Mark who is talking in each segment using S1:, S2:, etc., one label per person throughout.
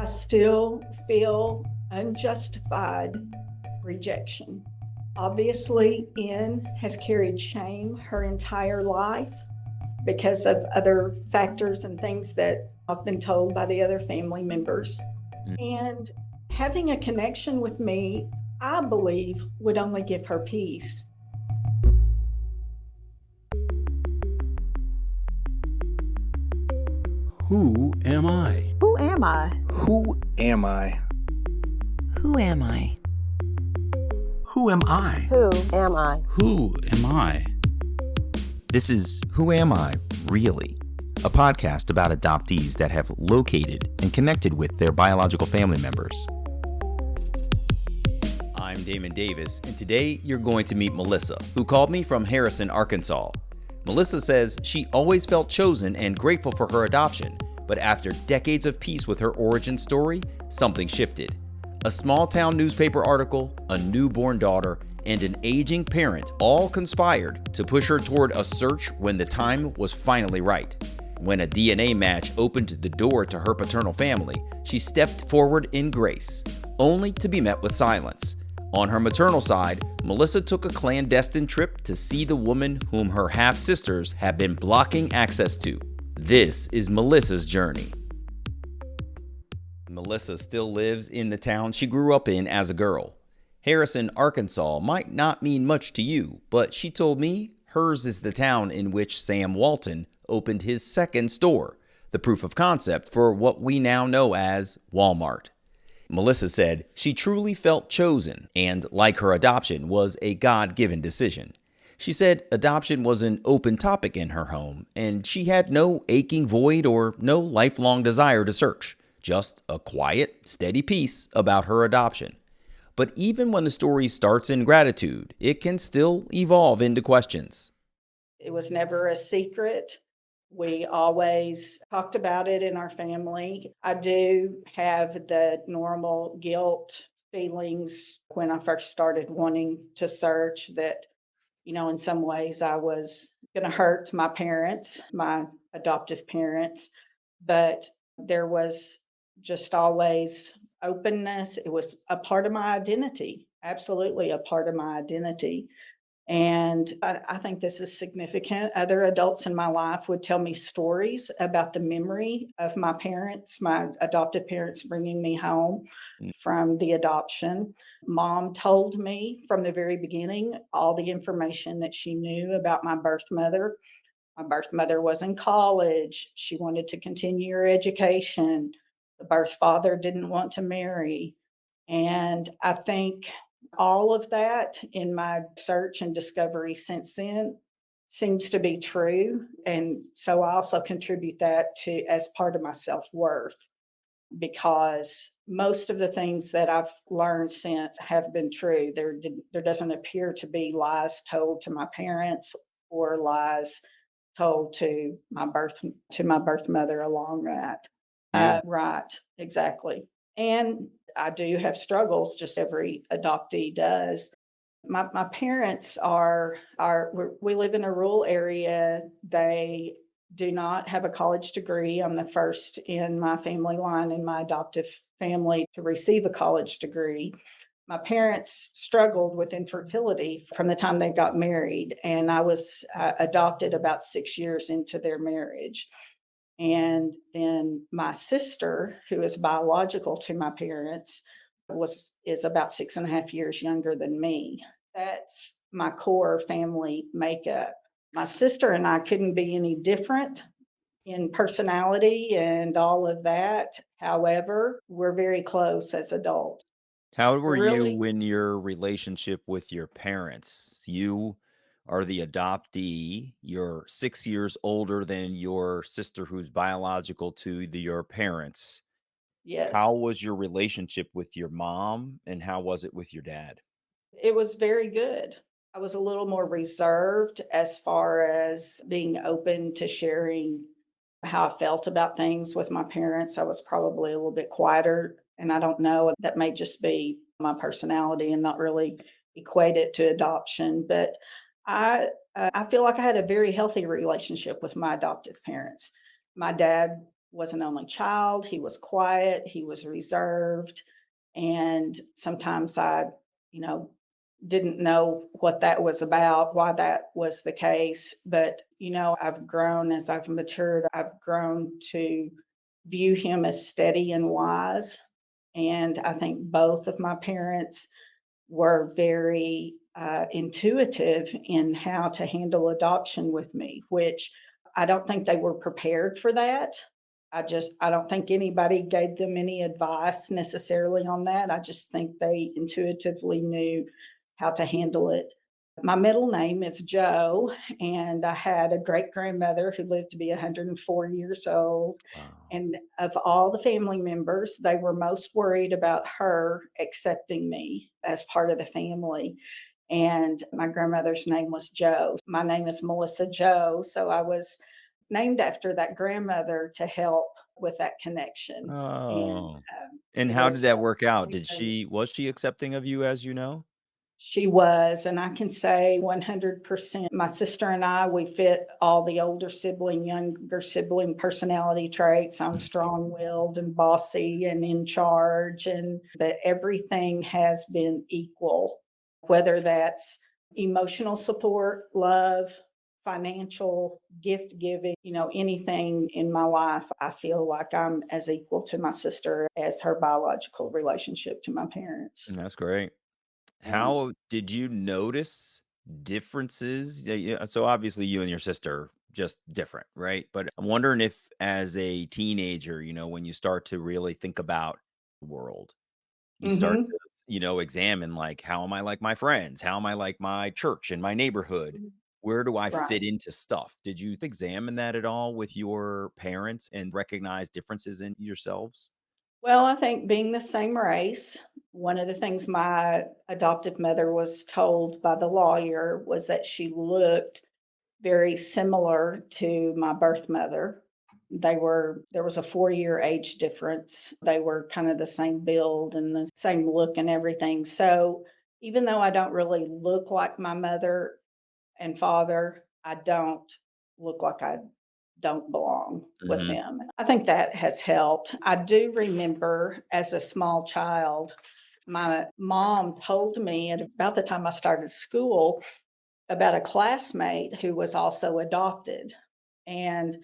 S1: I still feel unjustified rejection. Obviously, N has carried shame her entire life because of other factors and things that I've been told by the other family members.
S2: Mm.
S1: And having a connection with me, I believe, would only give her peace.
S3: Who am I?
S4: Who am I?
S5: Who am I?
S6: Who am I?
S3: Who am I?
S4: Who am I?
S3: Who am I?
S2: This is Who Am I, Really? A podcast about adoptees that have located and connected with their biological family members. I'm Damon Davis, and today you're going to meet Melissa, who called me from Harrison, Arkansas. Melissa says she always felt chosen and grateful for her adoption, but after decades of peace with her origin story, something shifted. A small-town newspaper article, a newborn daughter, and an aging parent all conspired to push her toward a search when the time was finally right. When a DNA match opened the door to her paternal family, she stepped forward in grace, only to be met with silence. On her maternal side, Melissa took a clandestine trip to see the woman whom her half-sisters have been blocking access to. This is Melissa's journey. Melissa still lives in the town she grew up in as a girl. Harrison, Arkansas might not mean much to you, but she told me hers is the town in which Sam Walton opened his second store, the proof of concept for what we now know as Walmart. Melissa said she truly felt chosen and, like her adoption, was a God-given decision. She said adoption was an open topic in her home, and she had no aching void or no lifelong desire to search, just a quiet, steady peace about her adoption. But even when the story starts in gratitude, it can still evolve into questions.
S1: It was never a secret. We always talked about it in our family. I do have the normal guilt feelings when I first started wanting to search that, in some ways I was going to hurt my parents, my adoptive parents, but there was just always openness. It was a part of my identity, absolutely a part of my identity. And I think this is significant. Other adults in my life would tell me stories about the memory of my parents, my adoptive parents bringing me home from the adoption. Mom told me from the very beginning all the information that she knew about my birth mother. My birth mother was in college. She wanted to continue her education. The birth father didn't want to marry. And I think all of that in my search and discovery since then seems to be true. And so I also contribute that to as part of my self-worth because most of the things that I've learned since have been true. There doesn't appear to be lies told to my parents or lies told to my birth mother along that.
S2: You?
S1: Right, exactly. And I do have struggles, just every adoptee does. My parents we live in a rural area. They do not have a college degree. I'm the first in my family line in my adoptive family to receive a college degree. My parents struggled with infertility from the time they got married, and I was adopted about 6 years into their marriage. And then my sister, who is biological to my parents, is about 6.5 years younger than me. That's my core family makeup. My sister and I couldn't be any different in personality and all of that. However, we're very close as adults.
S2: How were
S1: Really,
S2: you in your relationship with your parents? You are the adoptee. You're 6 years older than your sister, who's biological to your parents. How
S1: yes.
S2: was your relationship with your mom, and how was it with your dad?
S1: It was very good. I was a little more reserved as far as being open to sharing how I felt about things with my parents. I was probably a little bit quieter, and I don't know, that may just be my personality and not really equate it to adoption. But I feel like I had a very healthy relationship with my adoptive parents. My dad was an only child. He was quiet, he was reserved. And sometimes I, you know, didn't know what that was about, why that was the case. But, I've grown as I've matured, I've grown to view him as steady and wise. And I think both of my parents were very intuitive in how to handle adoption with me, which I don't think they were prepared for that. I don't think anybody gave them any advice necessarily on that. I just think they intuitively knew how to handle it. My middle name is Joe, and I had a great grandmother who lived to be 104 years old.
S2: Wow.
S1: And of all the family members, they were most worried about her accepting me as part of the family. And my grandmother's name was Joe. My name is Melissa Joe. So I was named after that grandmother to help with that connection. And
S2: Oh. And
S1: it
S2: how did
S1: was
S2: that work out?
S1: very,
S2: Did
S1: very
S2: she was she accepting of you as you know?
S1: she was, and I can say 100%. My sister and I, we fit all the older sibling, younger sibling personality traits. I'm strong willed and bossy and in charge, and that everything has been equal, whether that's emotional support, love, financial, gift giving, anything in my life. I feel like I'm as equal to my sister as her biological relationship to my parents.
S2: That's great.
S1: Yeah.
S2: How did you notice differences? Yeah, yeah, so obviously you and your sister just different, right? But I'm wondering if as a teenager, when you start to really think about the world, you start
S1: Mhm.
S2: to, examine like how am I like my friends? How am I like my church and my neighborhood? Where do I
S1: Right.
S2: fit into stuff? Did you examine that at all with your parents and recognize differences in yourselves?
S1: Well, I think being the same race, one of the things my adoptive mother was told by the lawyer was that she looked very similar to my birth mother. There was a 4-year age difference. They were kind of the same build and the same look and everything. So even though I don't really look like my mother and father, I don't look like I don't belong with
S2: Mhm.
S1: them. I think that has helped. I do remember as a small child, my mom told me at about the time I started school about a classmate who was also adopted. And,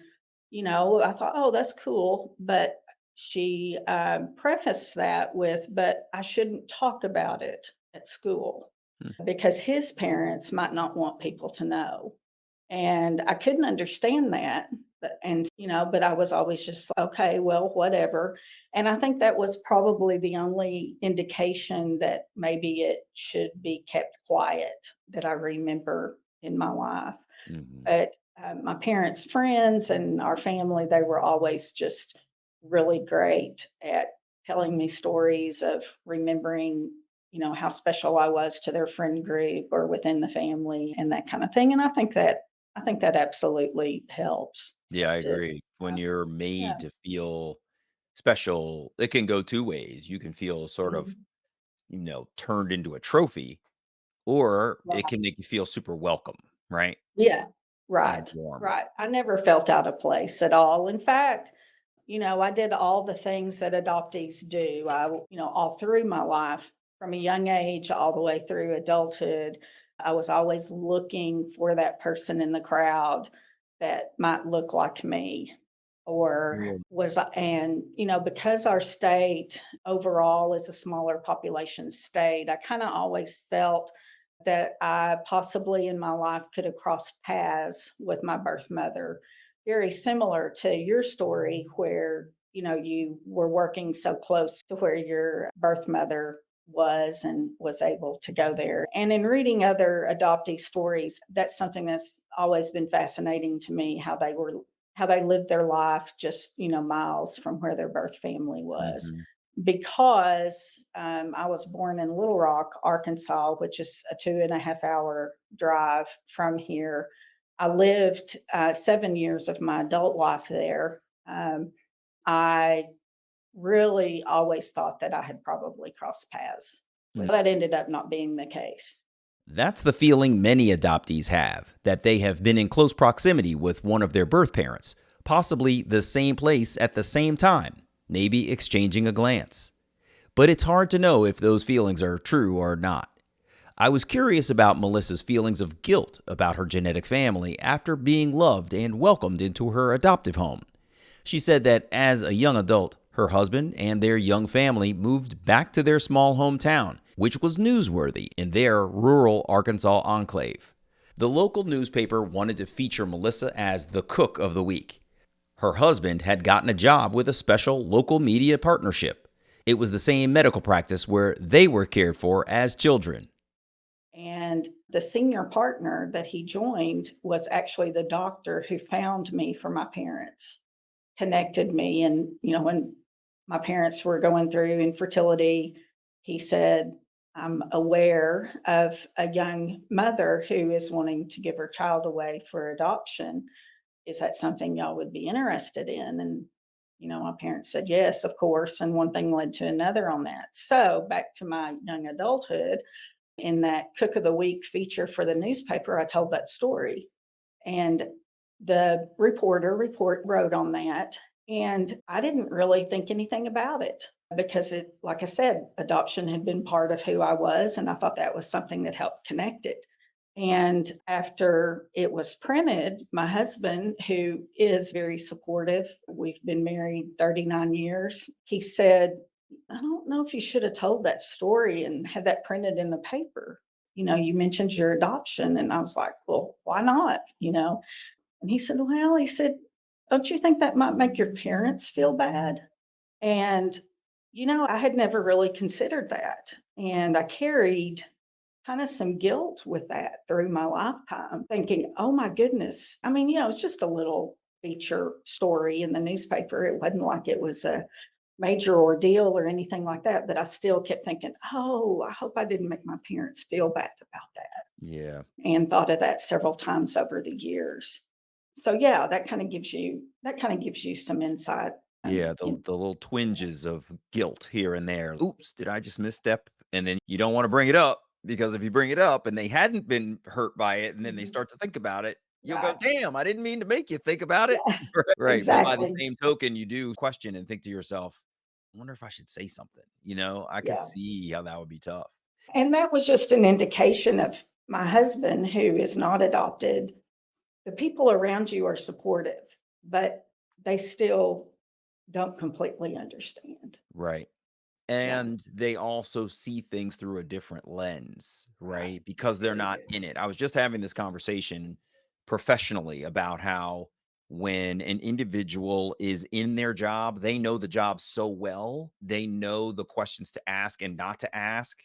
S1: I thought, oh, that's cool. But she prefaced that with, but I shouldn't talk about it at school
S2: Mm.
S1: because his parents might not want people to know. And I couldn't understand that. But I was always just okay, well, whatever. And I think that was probably the only indication that maybe it should be kept quiet that I remember in my life.
S2: Mhm.
S1: But my parents' friends and our family, they were always just really great at telling me stories of remembering, how special I was to their friend group or within the family and that kind of thing. And I think that absolutely helps.
S2: Yeah, I
S1: To,
S2: agree. When you're
S1: yeah.
S2: made to feel special, it can go 2 ways. You can feel sort of,
S1: Mhm.
S2: turned into a trophy, or it
S1: Right.
S2: can make you feel super welcome, right?
S1: Yeah.
S2: And
S1: Right.
S2: warm.
S1: Right. I never felt out of place at all. In fact, I did all the things that adoptees do. All through my life, from a young age all the way through adulthood, I was always looking for that person in the crowd that might look like me or
S2: Cool.
S1: because our state overall is a smaller population state, I kind of always felt that I possibly in my life could have crossed paths with my birth mother, very similar to your story where, you were working so close to where your birth mother was and was able to go there. And in reading other adoptee stories, that's something that's always been fascinating to me, how they lived their life just, miles from where their birth family was.
S2: Mhm.
S1: Because I was born in Little Rock, Arkansas, which is a 2.5 hour drive from here. I lived 7 years of my adult life there. I really always thought that I had probably crossed paths.
S2: Mm.
S1: That ended up not being the case.
S2: That's the feeling many adoptees have, that they have been in close proximity with one of their birth parents, possibly the same place at the same time, maybe exchanging a glance. But it's hard to know if those feelings are true or not. I was curious about Melissa's feelings of guilt about her genetic family after being loved and welcomed into her adoptive home. She said that as a young adult, her husband and their young family moved back to their small hometown, which was newsworthy in their rural Arkansas enclave. The local newspaper wanted to feature Melissa as the cook of the week. Her husband had gotten a job with a special local media partnership. It was the same medical practice where they were cared for as children.
S1: And the senior partner that he joined was actually the doctor who found me for my parents, connected me. And, when my parents were going through infertility, he said, I'm aware of a young mother who is wanting to give her child away for adoption. Is that something y'all would be interested in? And, my parents said, yes, of course. And one thing led to another on that. So back to my young adulthood, in that Cook of the Week feature for the newspaper, I told that story. And the wrote on that. And I didn't really think anything about it because like I said, adoption had been part of who I was. And I thought that was something that helped connect it. And after it was printed, my husband, who is very supportive, we've been married 39 years, he said, I don't know if you should have told that story and had that printed in the paper. You mentioned your adoption. And I was like, well, why not? And he said, don't you think that might make your parents feel bad? And, I had never really considered that. And I carried kind of some guilt with that through my lifetime, thinking, oh my goodness. I mean, it's just a little feature story in the newspaper. It wasn't like it was a major ordeal or anything like that, but I still kept thinking, oh, I hope I didn't make my parents feel bad about that,
S2: Yeah.
S1: and thought of that several times over the years. So yeah, that kind of gives you some insight.
S2: Yeah, the little twinges of guilt here and there. Oops, did I just misstep? And then you don't want to bring it up because if you bring it up and they hadn't been hurt by it and then they
S1: Mhm.
S2: start to think about it, you'll go,
S1: Right.
S2: damn, I didn't mean to make you think about it.
S1: Yeah,
S2: Right. But by the
S1: exactly.
S2: same token, you do question and think to yourself, I wonder if I should say something. I could
S1: Yeah.
S2: see how that would be tough.
S1: And that was just an indication of my husband, who is not adopted. The people around you are supportive, but they still don't completely understand.
S2: Right.
S1: Yeah.
S2: And they also see things through a different lens,
S1: Right.
S2: right? Because they're
S1: Very
S2: not
S1: good.
S2: in it. I was just having this conversation professionally about how when an individual is in their job, they know the job so well, they know the questions to ask and not to ask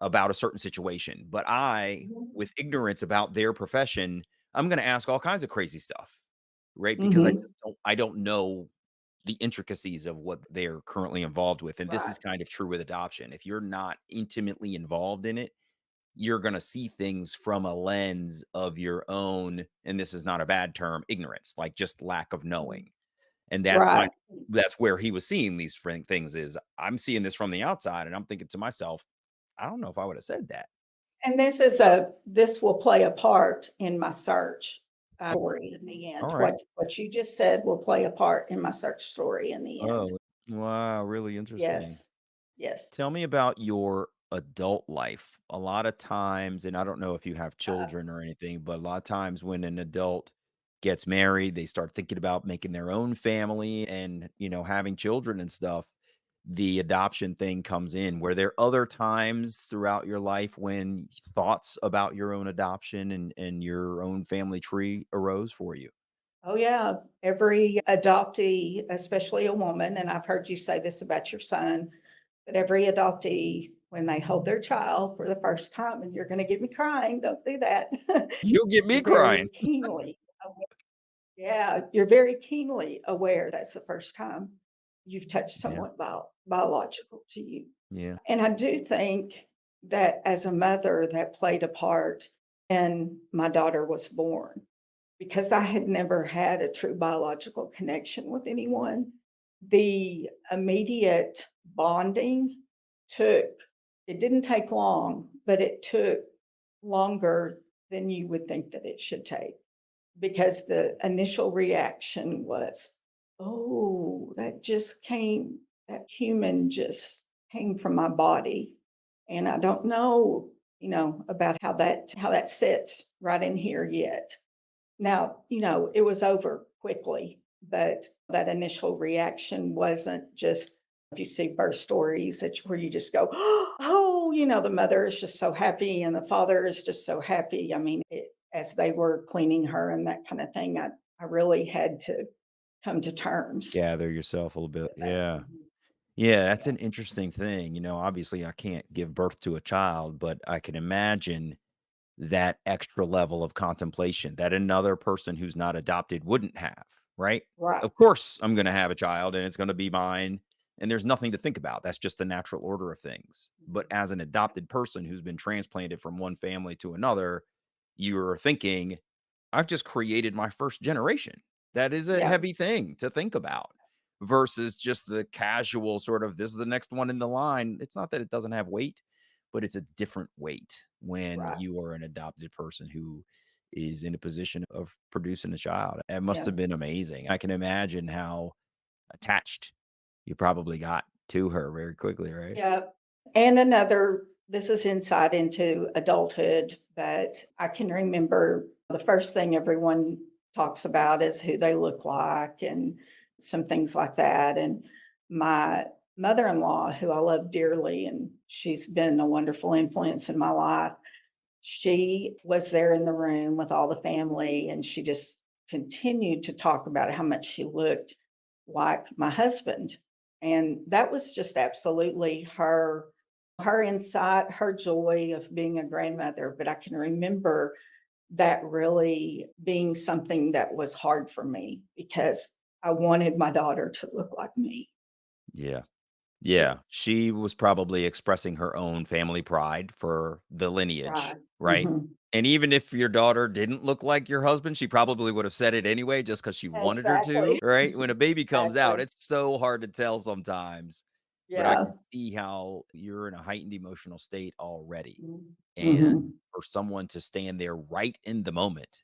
S2: about a certain situation. But I,
S1: Mhm.
S2: with ignorance about their profession, I'm going to ask all kinds of crazy stuff, right? Because
S1: Mhm.
S2: I don't know the intricacies of what they're currently involved with. And this
S1: Right.
S2: is kind of true with adoption. If you're not intimately involved in it, you're going to see things from a lens of your own. And this is not a bad term, ignorance, like just lack of knowing. And
S1: Right.
S2: that's where he was seeing these things is I'm seeing this from the outside and I'm thinking to myself, I don't know if I would have said that.
S1: And this will play a part in my search story in the
S2: All
S1: end.
S2: right.
S1: What you just said will play a part in my search story in the end.
S2: Oh, wow. Really interesting.
S1: Yes. Yes.
S2: Tell me about your adult life. A lot of times, and I don't know if you have
S1: Uh,
S2: children or anything, but a lot of times when an adult gets married, they start thinking about making their own family and, having children and stuff. The adoption thing comes in. Were there other times throughout your life when thoughts about your own adoption and your own family tree arose for you?
S1: oh yeah. Every adoptee, especially a woman, and I've heard you say this about your son, but every adoptee, when they hold their child for the first time, and you're going to get me crying, don't do that.
S2: You'll get me
S1: You're very
S2: crying.
S1: keenly Yeah, you're very keenly aware that's the first time you've touched
S2: Yeah.
S1: someone biological to you.
S2: Yeah.
S1: And I do think that as a mother, that played a part when my daughter was born, because I had never had a true biological connection with anyone. The immediate bonding took, it didn't take long, but it took longer than you would think that it should take. because the initial reaction was, oh, that human just came from my body. And I don't know, about how that sits right in here yet. Now, it was over quickly, but that initial reaction wasn't just if you see birth stories where you just go, oh, the mother is just so happy and the father is just so happy. I mean, as they were cleaning her and that kind of thing, I really had to come to terms
S2: Gather yourself a little bit.
S1: with that.
S2: Yeah.
S1: Mhm.
S2: Yeah, that's
S1: Yeah.
S2: an interesting thing. Obviously I can't give birth to a child, but I can imagine that extra level of contemplation that another person who's not adopted wouldn't have, right?
S1: Right.
S2: Of course, I'm going to have a child and it's going to be mine. And there's nothing to think about. That's just the natural order of things. But as an adopted person who's been transplanted from one family to another, you're thinking, I've just created my first generation. That is a
S1: Yeah.
S2: heavy thing to think about versus just the casual sort of this is the next one in the line. It's not that it doesn't have weight, but it's a different weight when
S1: Right.
S2: you are an adopted person who is in a position of producing a child. It must
S1: Yeah.
S2: have been amazing. I can imagine how attached you probably got to her very quickly, right?
S1: Yeah. This is insight into adulthood, but I can remember the first thing everyone talks about is who they look like and some things like that. And my mother in law, who I love dearly, and she's been a wonderful influence in my life, she was there in the room with all the family, and she just continued to talk about how much she looked like my husband. And that was just absolutely her insight, her joy of being a grandmother. But I can remember that really being something that was hard for me because I wanted my daughter to look like me.
S2: Yeah.
S1: Yeah.
S2: Yeah, she was probably expressing her own family pride for the lineage,
S1: Right.
S2: right?
S1: Mhm.
S2: And even if your daughter didn't look like your husband, she probably would have said it anyway just because she wanted her to,
S1: Exactly.
S2: right? When a baby comes out,
S1: Exactly.
S2: it's so hard to tell sometimes, but I
S1: Yeah.
S2: can see how you're in a heightened emotional state already. And
S1: Mhm.
S2: for someone to stand there right in the moment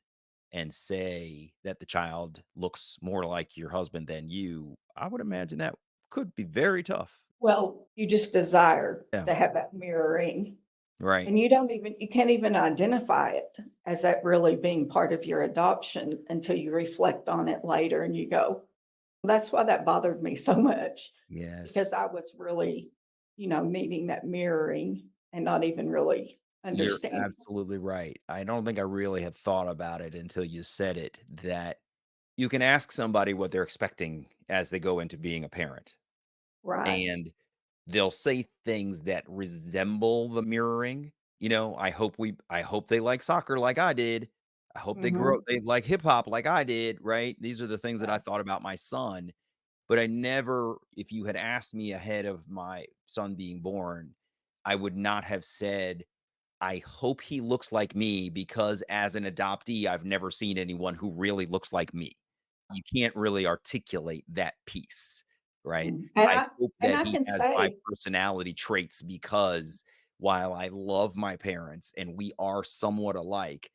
S2: and say that the child looks more like your husband than you, I would imagine that could be very tough.
S1: Well, you just desire
S2: Yeah.
S1: to have that mirroring,
S2: Right.
S1: and you can't even identify it as that really being part of your adoption until you reflect on it later and you go, "That's why that bothered me so much,"
S2: Yes.
S1: because I was really, needing that mirroring and not even really
S2: You're
S1: understanding.
S2: absolutely right. I don't think I really had thought about it until you said it, that you can ask somebody what they're expecting as they go into being a parent,
S1: Right.
S2: and they'll say things that resemble the mirroring. I hope they like soccer like I did. I hope
S1: Mhm.
S2: they like hip hop like I did, right? These are the things that I
S1: Right.
S2: thought about my son. But I never if you had asked me ahead of my son being born, I would not have said, "I hope he looks like me," because as an adoptee, I've never seen anyone who really looks like me. You can't really articulate that piece, right?
S1: Mm. And
S2: I
S1: I
S2: hope
S1: and
S2: that
S1: I
S2: he
S1: can
S2: has my
S1: say
S2: personality traits because while I love my parents and we are somewhat alike,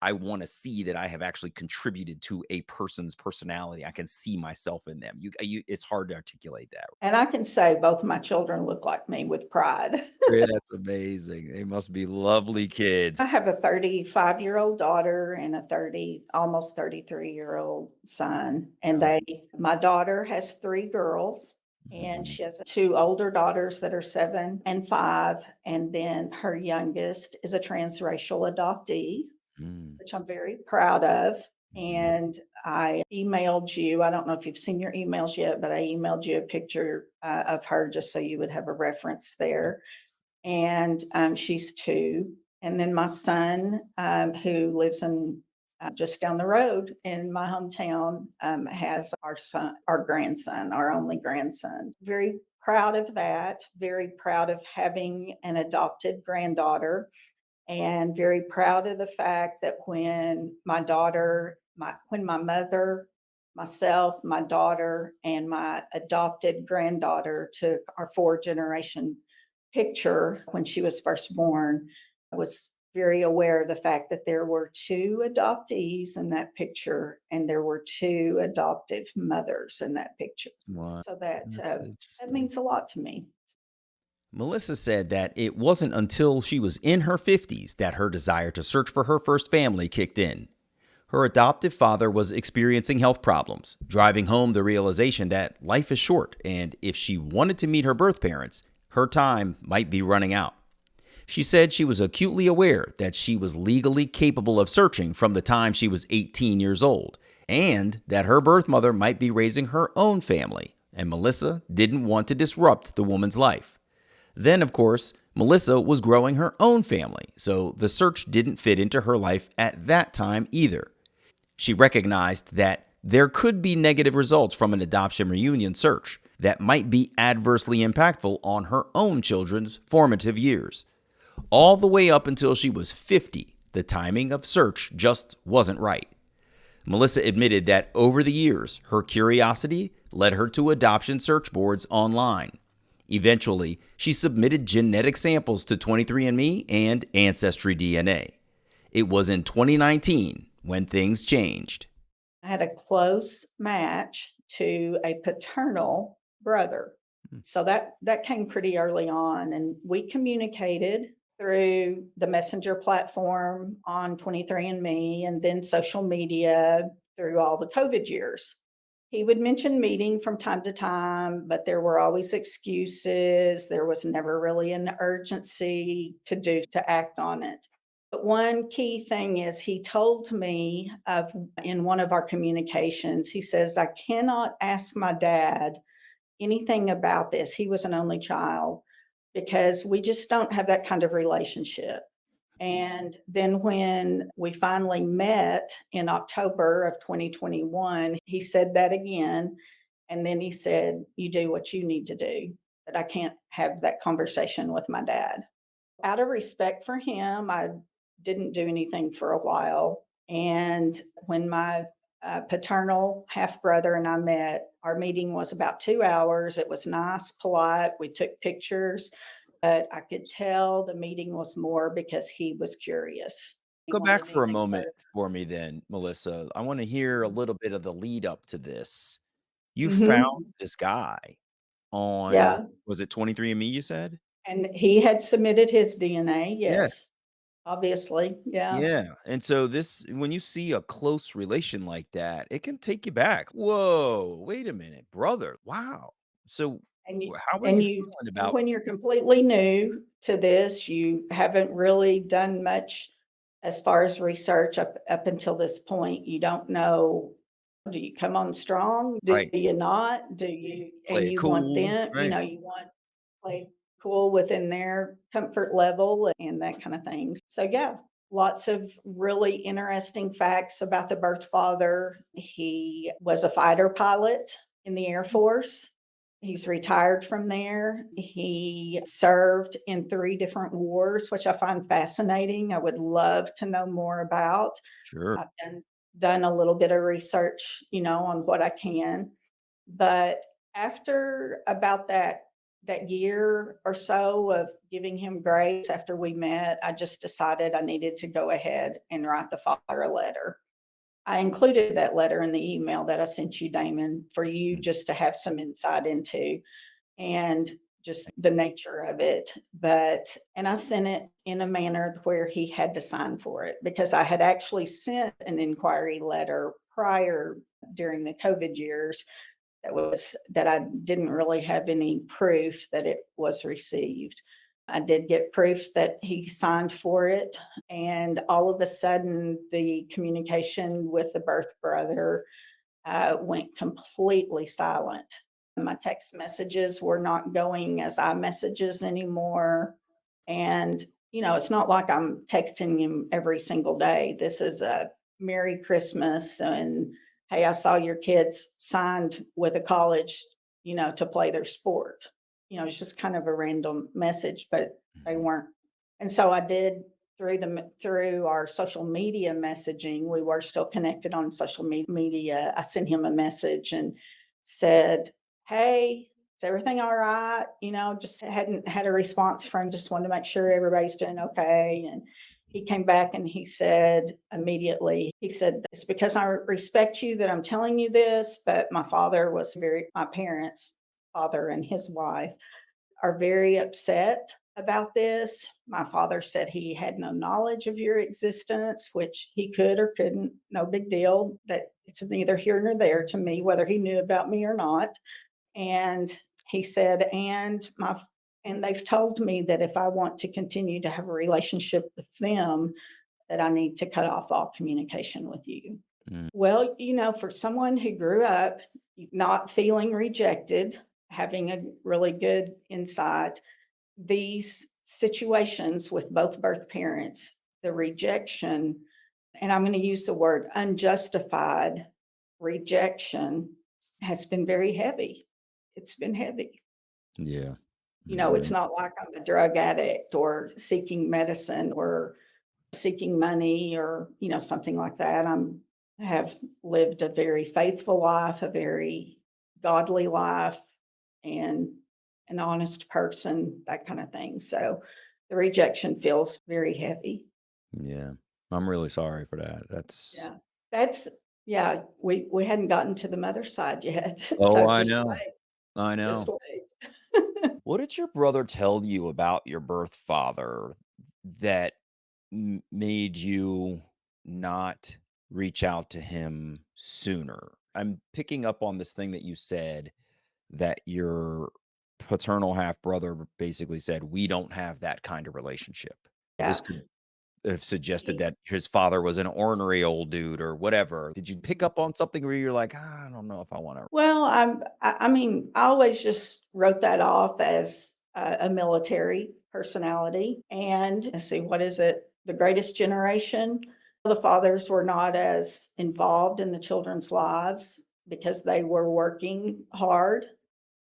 S2: I wanna see that I have actually contributed to a person's personality. I can see myself in them. You it's hard to articulate that.
S1: and I can say both of my children look like me with pride.
S2: Yeah, that's amazing. They must be lovely kids.
S1: I have a 35-year-old daughter and a almost 33-year-old son. And
S2: Oh,
S1: my daughter has 3 girls, and
S2: mhm,
S1: she has 2 older daughters that are 7 and 5. And then her youngest is a transracial adoptee,
S2: mm,
S1: which I'm very proud of.
S2: mhm.
S1: And I emailed you, I don't know if you've seen your emails yet, but I emailed you a picture of her just so you would have a reference there. And she's 2. And then my son, who lives in just down the road in my hometown, has our grandson, our only grandson. Very proud of that. Very proud of having an adopted granddaughter, and very proud of the fact that when my mother, myself, my daughter, and my adopted granddaughter took our 4 generation picture when she was first born, I was very aware of the fact that there were two adoptees in that picture and there were two adoptive mothers in that picture.
S2: What?
S1: So that
S2: That's
S1: that
S2: interesting.
S1: means a lot to me.
S2: Melissa said that it wasn't until she was in her 50s that her desire to search for her first family kicked in. Her adoptive father was experiencing health problems, driving home the realization that life is short, and if she wanted to meet her birth parents, her time might be running out. She said she was acutely aware that she was legally capable of searching from the time she was 18 years old, and that her birth mother might be raising her own family, and Melissa didn't want to disrupt the woman's life. Then, of course, Melissa was growing her own family, so the search didn't fit into her life at that time either. She recognized that there could be negative results from an adoption reunion search that might be adversely impactful on her own children's formative years. All the way up until she was 50, the timing of search just wasn't right. Melissa admitted that over the years, her curiosity led her to adoption search boards online. Eventually, she submitted genetic samples to 23andMe and Ancestry DNA. It was in 2019 when things changed.
S1: I had a close match to a paternal brother. So that came pretty early on, and we communicated through the messenger platform on 23andMe and then social media through all the COVID years. He would mention meeting from time to time, but there were always excuses. There was never really an urgency to act on it. But one key thing is he told me of in one of our communications, he says, I cannot ask my dad anything about this. He was an only child because we just don't have that kind of relationship. And then when we finally met in October of 2021, he said that again. And then he said, you do what you need to do, but I can't have that conversation with my dad. Out of respect for him, I didn't do anything for a while. And when my paternal half brother and I met, our meeting was about 2 hours. It was nice, polite. We took pictures, but I could tell the meeting was more because he was curious. He
S2: Go back
S1: wanted
S2: for a
S1: anything
S2: moment
S1: further.
S2: for me then, Melissa. I want to hear a little bit of the lead up to this. You found
S1: Mhm.
S2: this guy on,
S1: Yeah.
S2: was it 23andMe you said?
S1: And he had submitted his DNA.
S2: Yeah.
S1: Yes, obviously. Yeah.
S2: Yeah. And so this, when you see a close relation like that, it can take you back. Whoa, wait a minute, brother. Wow. So
S1: And you
S2: how are
S1: and
S2: you
S1: you
S2: feeling
S1: and
S2: about
S1: when you're completely new to this, you haven't really done much as far as research up until this point. You don't know, do you come on strong? Do
S2: right?
S1: you not? Do you
S2: Play
S1: and
S2: it
S1: you want
S2: cool,
S1: them,
S2: right?
S1: you want play cool within their comfort level and that kind of things. So yeah, lots of really interesting facts about the birth father. He was a fighter pilot in the Air Force. He's retired from there. He served in 3 different wars, which I find fascinating. I would love to know more about.
S2: Sure.
S1: I've done a little bit of research, on what I can. But after about that year or so of giving him grace after we met, I just decided I needed to go ahead and write the father a letter. I included that letter in the email that I sent you, Damon, for you
S2: Mm,
S1: just to have some insight into and just the nature of it. And I sent it in a manner where he had to sign for it because I had actually sent an inquiry letter prior during the COVID years that I didn't really have any proof that it was received. I did get proof that he signed for it, and all of a sudden, the communication with the birth brother went completely silent. My text messages were not going as iMessages anymore. And, it's not like I'm texting him every single day. This is a Merry Christmas and hey, I saw your kids signed with a college, to play their sport. It's just kind of a random message, but they
S2: mhm.
S1: weren't. And so I did through our social media messaging. We were still connected on social media. I sent him a message and said, "Hey, is everything all right?" Just hadn't had a response from. Just wanted to make sure everybody's doing okay. And he came back and he said immediately, he said, "It's because I respect you that I'm telling you this, but my parents, father and his wife, are very upset about this. My father said he had no knowledge of your existence, which he could or couldn't, no big deal. That it's neither here nor there to me whether he knew about me or not." And he said, and they've told me that if I want to continue to have a relationship with them, that I need to cut off all communication with you.
S2: Mm.
S1: Well, for someone who grew up not feeling rejected, having a really good insight, these situations with both birth parents, the rejection, and I'm going to use the word unjustified rejection, has been very heavy. It's been heavy.
S2: Yeah.
S1: It's not like I'm a drug addict or seeking medicine or seeking money or, something like that. I have lived a very faithful life, a very godly life, and an honest person, that kind of thing. So the rejection feels very heavy.
S2: Yeah. I'm really sorry for that. That's
S1: Yeah. That's yeah, we hadn't gotten to the mother side yet.
S2: Oh,
S1: So
S2: I
S1: just
S2: know.
S1: wait,
S2: I
S1: just
S2: know.
S1: wait.
S2: What did your brother tell you about your birth father that made you not reach out to him sooner? I'm picking up on this thing that you said that your paternal half brother basically said, "We don't have that kind of relationship." This
S1: Yeah.
S2: could have suggested
S1: He
S2: that his father was an ornery old dude or whatever. Did you pick up on something where you're like, "Ah, I don't know if I want to?"
S1: Well, I mean, I always just wrote that off as a military personality. And let's see, what is it? The Greatest Generation. The fathers were not as involved in the children's lives because they were working hard.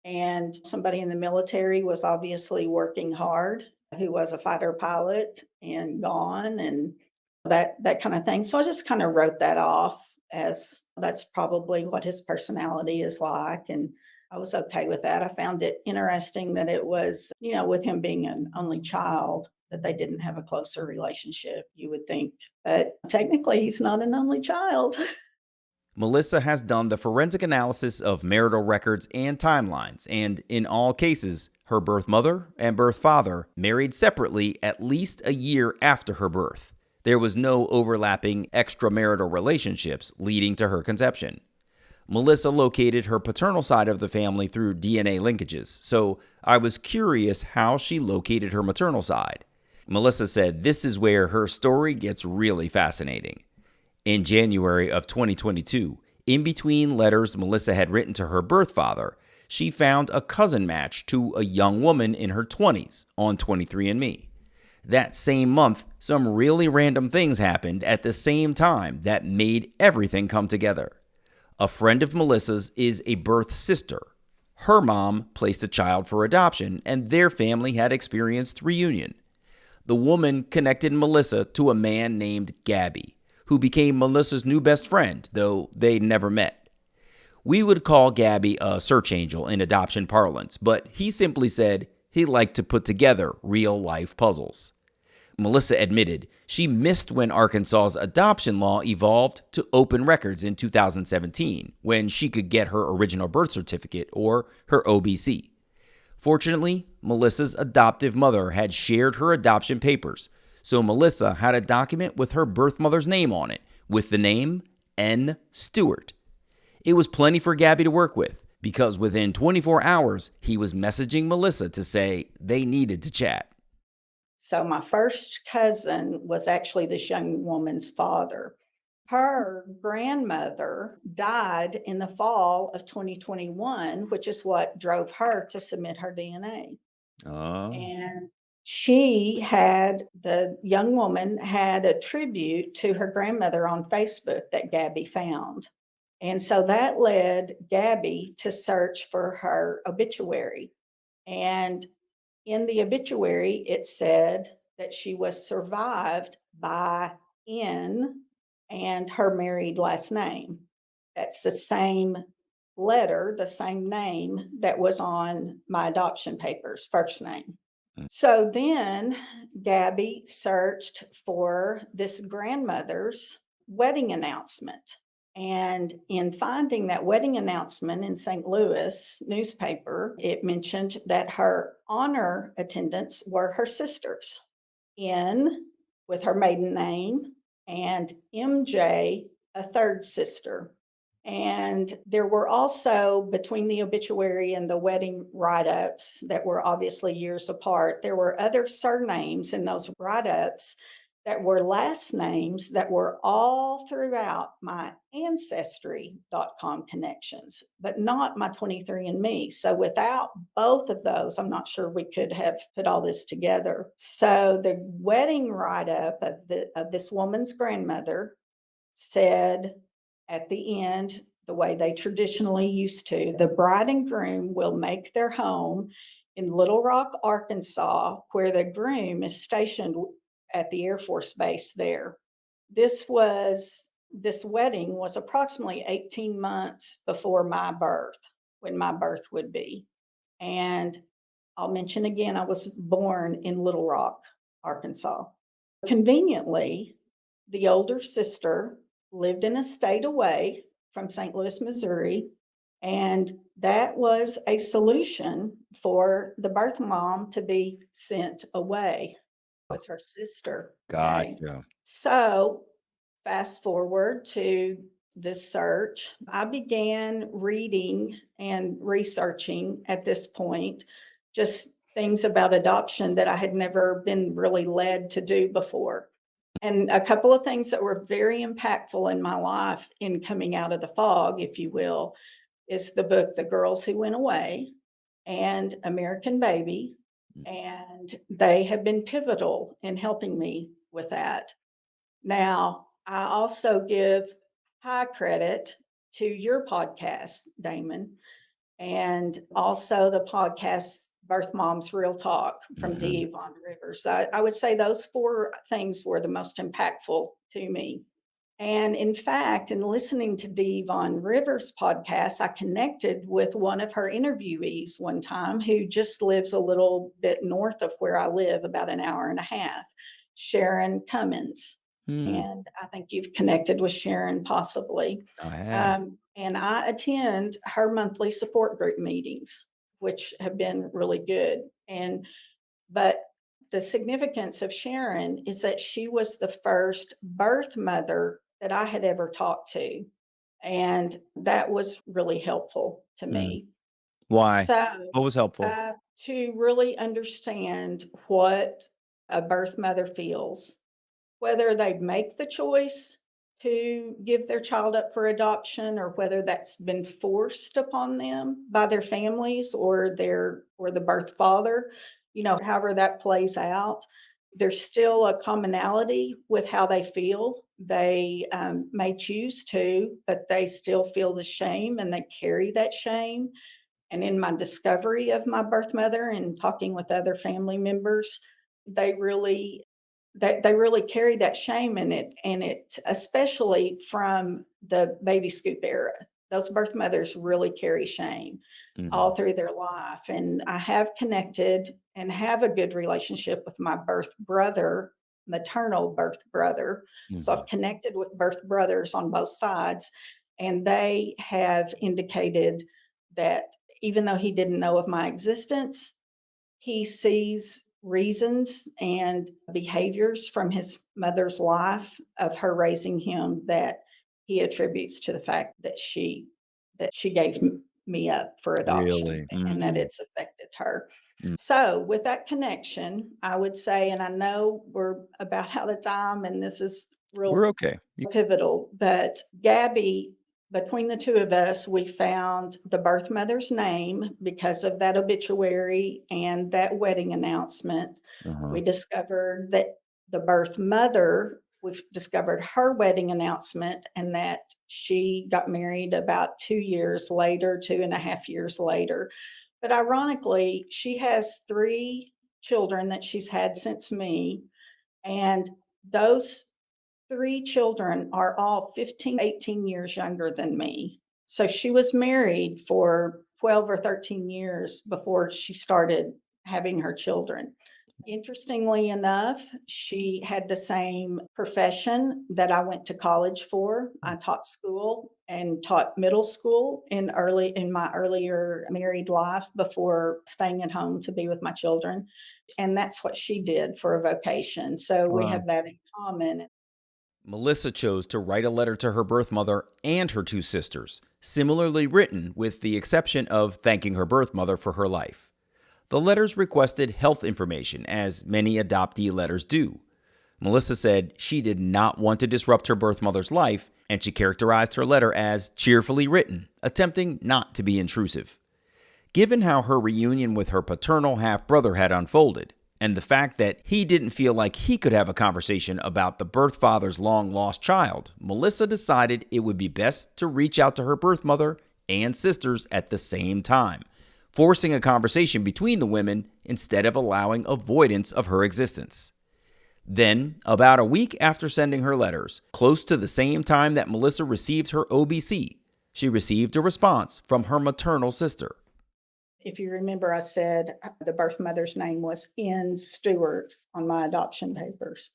S1: And somebody in the military was obviously working hard, who was a fighter pilot and gone, and that kind of thing. So I just kind of wrote that off as that's probably what his personality is like. And I was okay with that. I found it interesting that it was, with him being an only child, that they didn't have a closer relationship. You would think, but technically he's not an only child.
S2: Melissa has done the forensic analysis of marital records and timelines, and in all cases, her birth mother and birth father married separately at least a year after her birth. There was no overlapping extramarital relationships leading to her conception. Melissa located her paternal side of the family through DNA linkages, so I was curious how she located her maternal side. Melissa said this is where her story gets really fascinating. In January of 2022, in between letters Melissa had written to her birth father, she found a cousin match to a young woman in her 20s on 23andMe. That same month, some really random things happened at the same time that made everything come together. A friend of Melissa's is a birth sister. Her mom placed a child for adoption, and their family had experienced reunion. The woman connected Melissa to a man named Gabby, who became Melissa's new best friend, though they never met. We would call Gabby a search angel in adoption parlance, but he simply said he liked to put together real-life puzzles. Melissa admitted she missed when Arkansas's adoption law evolved to open records in 2017, when she could get her original birth certificate or her OBC. Fortunately, Melissa's adoptive mother had shared her adoption papers, so Melissa had a document with her birth mother's name on it, with the name N. Stewart. It was plenty for Gabby to work with, because within 24 hours, he was messaging Melissa to say they needed to chat.
S1: So my first cousin was actually this young woman's father. Her grandmother died in the fall of 2021, which is what drove her to submit her DNA.
S2: Oh.
S1: And the young woman had a tribute to her grandmother on Facebook that Gabby found. And so that led Gabby to search for her obituary. And in the obituary, it said that she was survived by N and her married last name. That's the same letter, the same name that was on my adoption papers, first name. So then Gabby searched for this grandmother's wedding announcement. And in finding that wedding announcement in St. Louis newspaper, it mentioned that her honor attendants were her sisters, N with her maiden name, and MJ, a third sister. And there were also, between the obituary and the wedding write ups that were obviously years apart, there were other surnames in those write ups that were last names that were all throughout my ancestry.com connections, but not my 23andMe. So without both of those, I'm not sure we could have put all this together. So the wedding write up of this woman's grandmother said at the end, the way they traditionally used to, the bride and groom will make their home in Little Rock, Arkansas, where the groom is stationed at the Air Force Base there. This wedding was approximately 18 months before my birth, when my birth would be. And I'll mention again, I was born in Little Rock, Arkansas. Conveniently, the older sister lived in a state away from St. Louis, Missouri, and that was a solution for the birth mom to be sent away with her sister. Okay.
S2: Gotcha.
S1: So, fast forward to this search, I began reading and researching at this point just things about adoption that I had never been really led to do before. And a couple of things that were very impactful in my life in coming out of the fog, if you will, is the book The Girls Who Went Away and American Baby. And they have been pivotal in helping me with that. Now, I also give high credit to your podcast, Damon, and also the podcast Birth Moms Real Talk from
S2: Mhm.
S1: Dee Von Rivers. I would say those four things were the most impactful to me. And in fact, in listening to Dee Von Rivers' podcast, I connected with one of her interviewees one time who just lives a little bit north of where I live, about an hour and a half, Sharon Cummins.
S2: Hmm.
S1: And I think you've connected with Sharon possibly.
S2: I have.
S1: And I attend her monthly support group meetings, which have been really good. But the significance of Sharon is that she was the first birth mother that I had ever talked to. And that was really helpful to
S2: Mm.
S1: me.
S2: Why?
S1: So,
S2: What was helpful?
S1: to really understand what a birth mother feels, whether they make the choice to give their child up for adoption or whether that's been forced upon them by their families or the birth father, however that plays out, there's still a commonality with how they feel. They may choose to, but they still feel the shame and they carry that shame. And in my discovery of my birth mother and talking with other family members, they really they really carry that shame in it, and it especially from the baby scoop era. Those birth mothers really carry shame
S2: Mhm.
S1: all through their life. And I have connected and have a good relationship with my birth brother, maternal birth brother. So
S2: Mhm.
S1: I've connected with birth brothers on both sides, and they have indicated that even though he didn't know of my existence, he sees reasons and behaviors from his mother's life of her raising him that he attributes to the fact that she gave me up for adoption
S2: Really?
S1: and that
S2: Mhm.
S1: it's affected her.
S2: Mm.
S1: So, with that connection, I would say, and I know we're about out of time, and this is
S2: We're
S1: real
S2: okay. You
S1: pivotal, but Gabby, between the two of us, we found the birth mother's name because of that obituary and that wedding announcement.
S2: Uh-huh.
S1: We discovered that the birth mother, we've discovered her wedding announcement and that she got married about 2 years later, 2.5 years later. But ironically, she has three children that she's had since me. And those three children are all 15, 18 years younger than me. So she was married for 12 or 13 years before she started having her children. Interestingly enough, she had the same profession that I went to college for. I taught school and taught middle school in my earlier married life before staying at home to be with my children. And that's what she did for a vocation. So we
S2: Wow.
S1: have that in common.
S2: Melissa chose to write a letter to her birth mother and her two sisters, similarly written with the exception of thanking her birth mother for her life. The letters requested health information, as many adoptee letters do. Melissa said she did not want to disrupt her birth mother's life, and she characterized her letter as cheerfully written, attempting not to be intrusive. Given how her reunion with her paternal half brother had unfolded, and the fact that he didn't feel like he could have a conversation about the birth father's long lost child, Melissa decided it would be best to reach out to her birth mother and sisters at the same time, forcing a conversation between the women instead of allowing avoidance of her existence. Then, about a week after sending her letters, close to the same time that Melissa received her OBC, she received a response from her maternal sister.
S1: If you remember, I said the birth mother's name was N. Stewart on my adoption papers.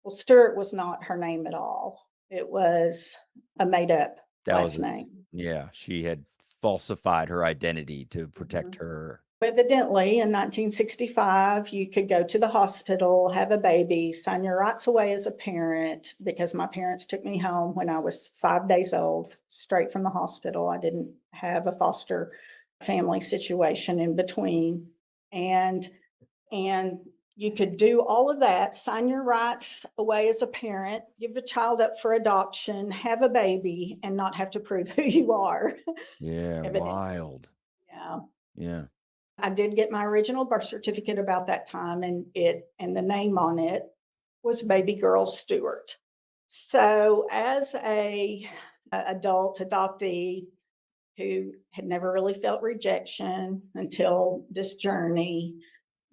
S1: Well, Stewart was not her name at all. It was a made up
S2: That was,
S1: last name.
S2: yeah, she had falsified her identity to protect
S1: Mhm.
S2: her.
S1: Evidently, in 1965, you could go to the hospital, have a baby, sign your rights away as a parent because my parents took me home when I was 5 days old, straight from the hospital. I didn't have a foster family situation in between. And and you could do all of that, sign your rights away as a parent, give a child up for adoption, have a baby, and not have to prove who you are.
S2: Yeah,
S1: Evidently.
S2: wild.
S1: Yeah.
S2: Yeah.
S1: I did get my original birth certificate about that time, and the name on it was baby girl Stewart. So as a adult adoptee who had never really felt rejection until this journey,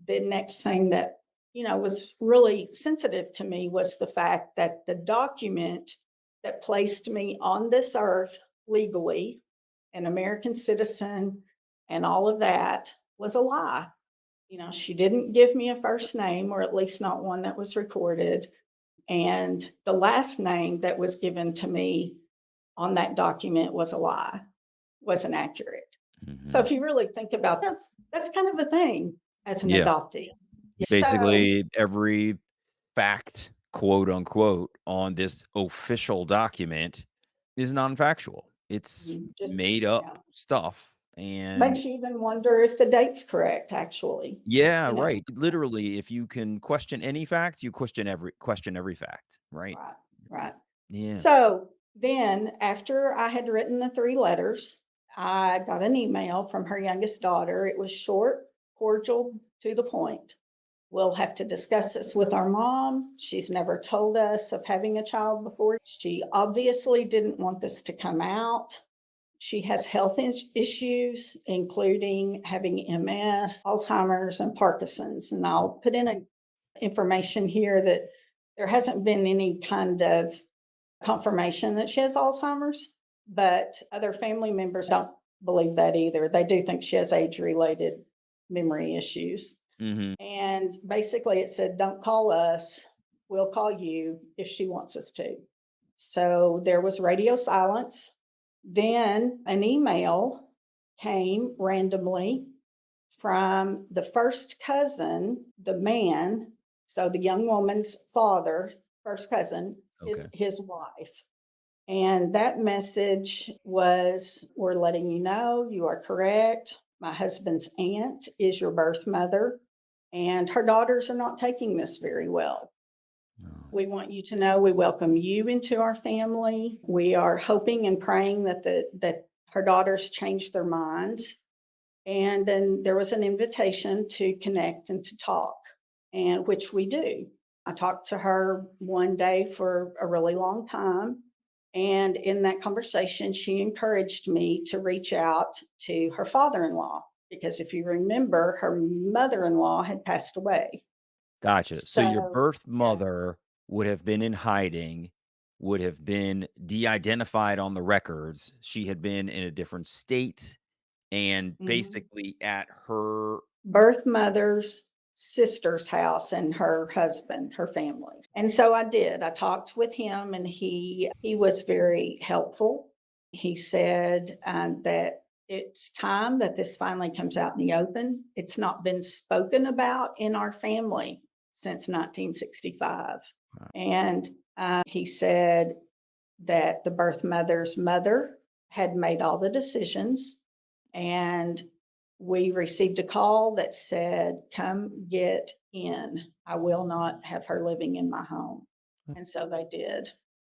S1: the next thing that, was really sensitive to me was the fact that the document that placed me on this earth legally, an American citizen, and all of that was a lie. She didn't give me a first name, or at least not one that was recorded. And the last name that was given to me on that document was a lie, wasn't accurate. So
S2: Mhm.
S1: if you really think about that, that's kind of a thing as an
S2: Yeah.
S1: adoptee. So,
S2: Basically, every fact, quote unquote, on this official document is non-factual. It's
S1: just,
S2: made up
S1: yeah,
S2: stuff. And
S1: makes you even wonder if the date's correct, actually.
S2: yeah,
S1: You know,
S2: right. Literally, if you can question any fact, you question every fact, right?
S1: right, right.
S2: Yeah.
S1: So then, after I had written the 3 letters, I got an email from her youngest daughter. It was short, cordial, to the point. "We'll have to discuss this with our mom. She's never told us of having a child before. She obviously didn't want this to come out. She has health issues, including having MS, Alzheimer's, and Parkinson's." And I'll put in information here that there hasn't been any kind of confirmation that she has Alzheimer's, but other family members don't believe that either. They do think she has age-related memory issues.
S2: Hmm.
S1: And basically it said, "Don't call us, we'll call you if she wants us to." So there was radio silence. Then an email came randomly from the first cousin, the man, so the young woman's father, first cousin,
S2: Okay.
S1: his wife. And that message was, "We're letting you know you are correct. My husband's aunt is your birth mother, and her daughters are not taking this very well.
S2: Oh,
S1: We want you to know we welcome you into our family. We are hoping and praying that her daughters change their minds." And then there was an invitation to connect and to talk, and which we do. I talked to her one day for a really long time. And in that conversation, she encouraged me to reach out to her father in law, because if you remember, her mother in law had passed away.
S2: gotcha. So your
S1: So,
S2: birth
S1: yeah.
S2: mother would have been in hiding, would have been de-identified on the records. She had been in a different state and
S1: Mhm.
S2: basically at her.
S1: Birth mother's sister's house and her husband, her family. And so I did. I talked with him, and he was very helpful. He said that it's time that this finally comes out in the open. It's not been spoken about in our family since 1965. And he said that the birth mother's mother had made all the decisions, and we received a call that said, "Come get in. I will not have her living in my home." And so they did.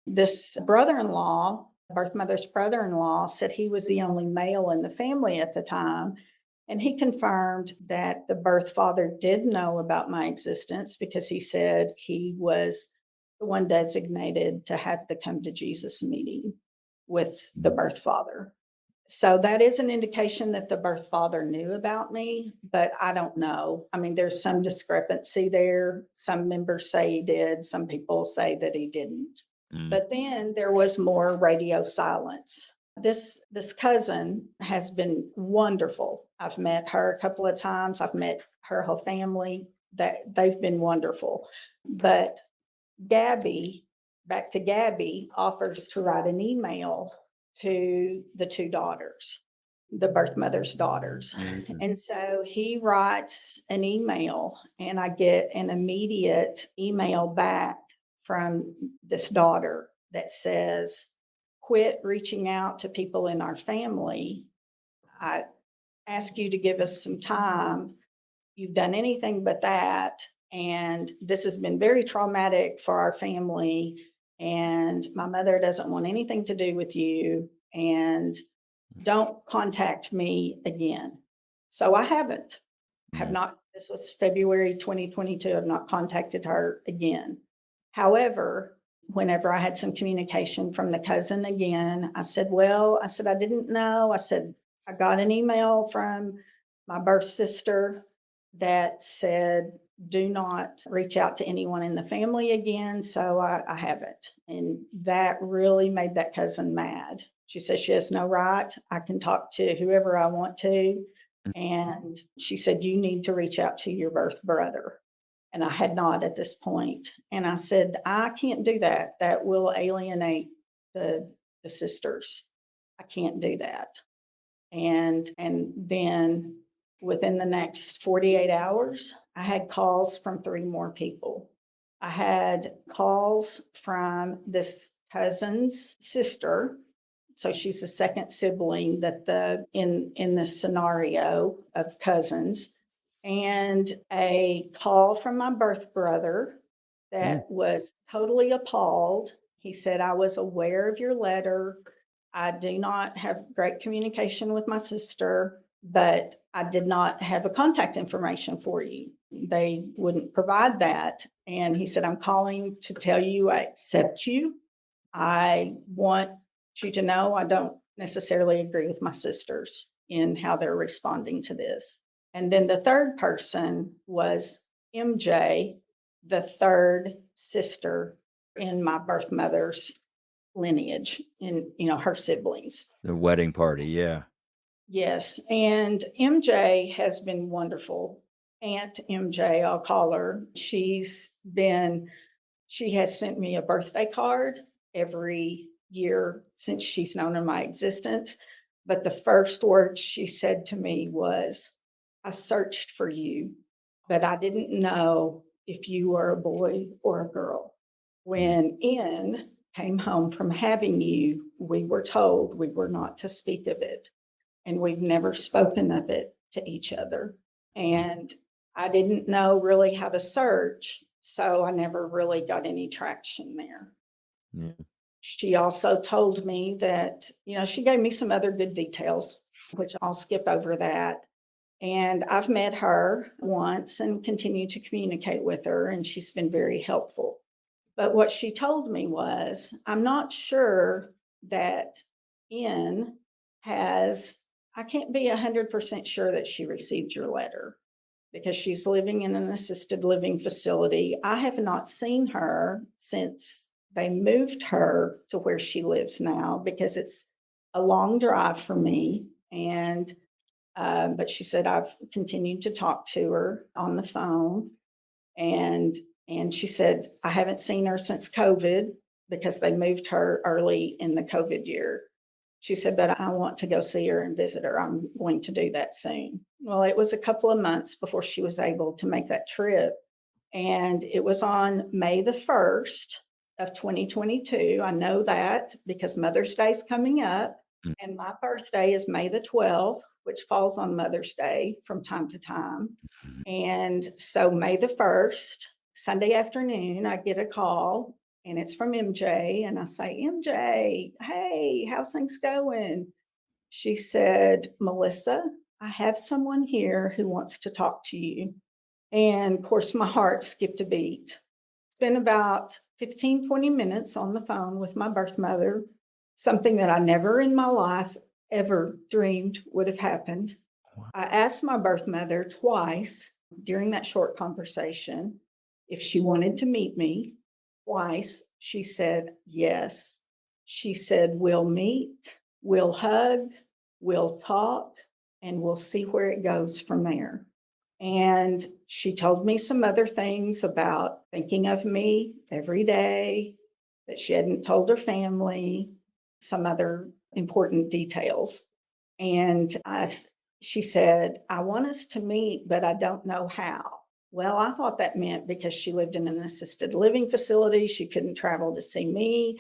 S1: This brother-in-law, birth mother's brother-in-law, said he was the only male in the family at the time. And he confirmed that the birth father did know about my existence, because he said he was the one designated to have the come to Jesus meeting with the birth father. So that is an indication that the birth father knew about me, but I don't know. I mean, there's some discrepancy there. Some members say he did, some people say that he didn't. But then there was more radio silence. This cousin has been wonderful. I've met her a couple of times. I've met her whole family. That they've been wonderful. But Gabby, back to Gabby, offers to write an email to the two daughters, the birth mother's daughters. And so he writes an email, and I get an immediate email back from this daughter that says, "Quit reaching out to people in our family. I ask you to give us some time. You've done anything but that. And this has been very traumatic for our family. And my mother doesn't want anything to do with you. And don't contact me again." So I haven't. Have not. This was February 2022. I've not contacted her again. However, whenever I had some communication from the cousin again, I said, I didn't know. I said, I got an email from my birth sister that said, "Do not reach out to anyone in the family again." So I haven't. And that really made that cousin mad. She says she has no right. I can talk to whoever I want to. And she said, "You need to reach out to your birth brother." And I had not at this point. And I said, "I can't do that. That will alienate the sisters. I can't do that." And then within the next 48 hours, I had calls from 3 more people. I had calls from this cousin's sister. So she's the second sibling that in this scenario of cousins, and a call from my birth brother that was totally appalled. He said, "I was aware of your letter. I do not have great communication with my sister, but I did not have a contact information for you. They wouldn't provide that." And he said, "I'm calling to tell you I accept you. I want you to know I don't necessarily agree with my sisters in how they're responding to this." And then the third person was MJ, the third sister in my birth mother's lineage, in her siblings.
S2: The wedding party, yeah.
S1: Yes, and MJ has been wonderful. Aunt MJ, I'll call her. She has sent me a birthday card every year since she's known of my existence. But the first word she said to me was, "I searched for you, but I didn't know if you were a boy or a girl. When N came home from having you, we were told we were not to speak of it. And we've never spoken of it to each other. And I didn't know really how to search, so I never really got any traction there."
S2: Yeah.
S1: She also told me that, she gave me some other good details, which I'll skip over that. And I've met her once and continue to communicate with her, and she's been very helpful. But what she told me was, "I'm not sure that N I can't be 100% sure that she received your letter, because she's living in an assisted living facility. I have not seen her since they moved her to where she lives now, because it's a long drive for me. And But she said, I've continued to talk to her on the phone. And she said, I haven't seen her since COVID because they moved her early in the COVID year. She said, but I want to go see her and visit her. I'm going to do that soon. Well, it was a couple of months before she was able to make that trip. And it was on May the 1st of 2022. I know that because Mother's Day is coming up.
S2: Mm.
S1: And my birthday is May the 12th, which falls on Mother's Day from time to time.
S2: Mhm.
S1: And so May the 1st, Sunday afternoon, I get a call and it's from MJ. And I say, MJ, hey, how's things going? She said, Melissa, I have someone here who wants to talk to you. And of course, my heart skipped a beat. Spent about 15, 20 minutes on the phone with my birth mother, something that I never in my life ever dreamed would have happened.
S2: Wow.
S1: I asked my birth mother twice during that short conversation if she wanted to meet me. Twice she said yes. She said, we'll meet, we'll hug, we'll talk, and we'll see where it goes from there. And she told me some other things about thinking of me every day that she hadn't told her family, some other important details. And she said, I want us to meet, but I don't know how. Well, I thought that meant because she lived in an assisted living facility, she couldn't travel to see me.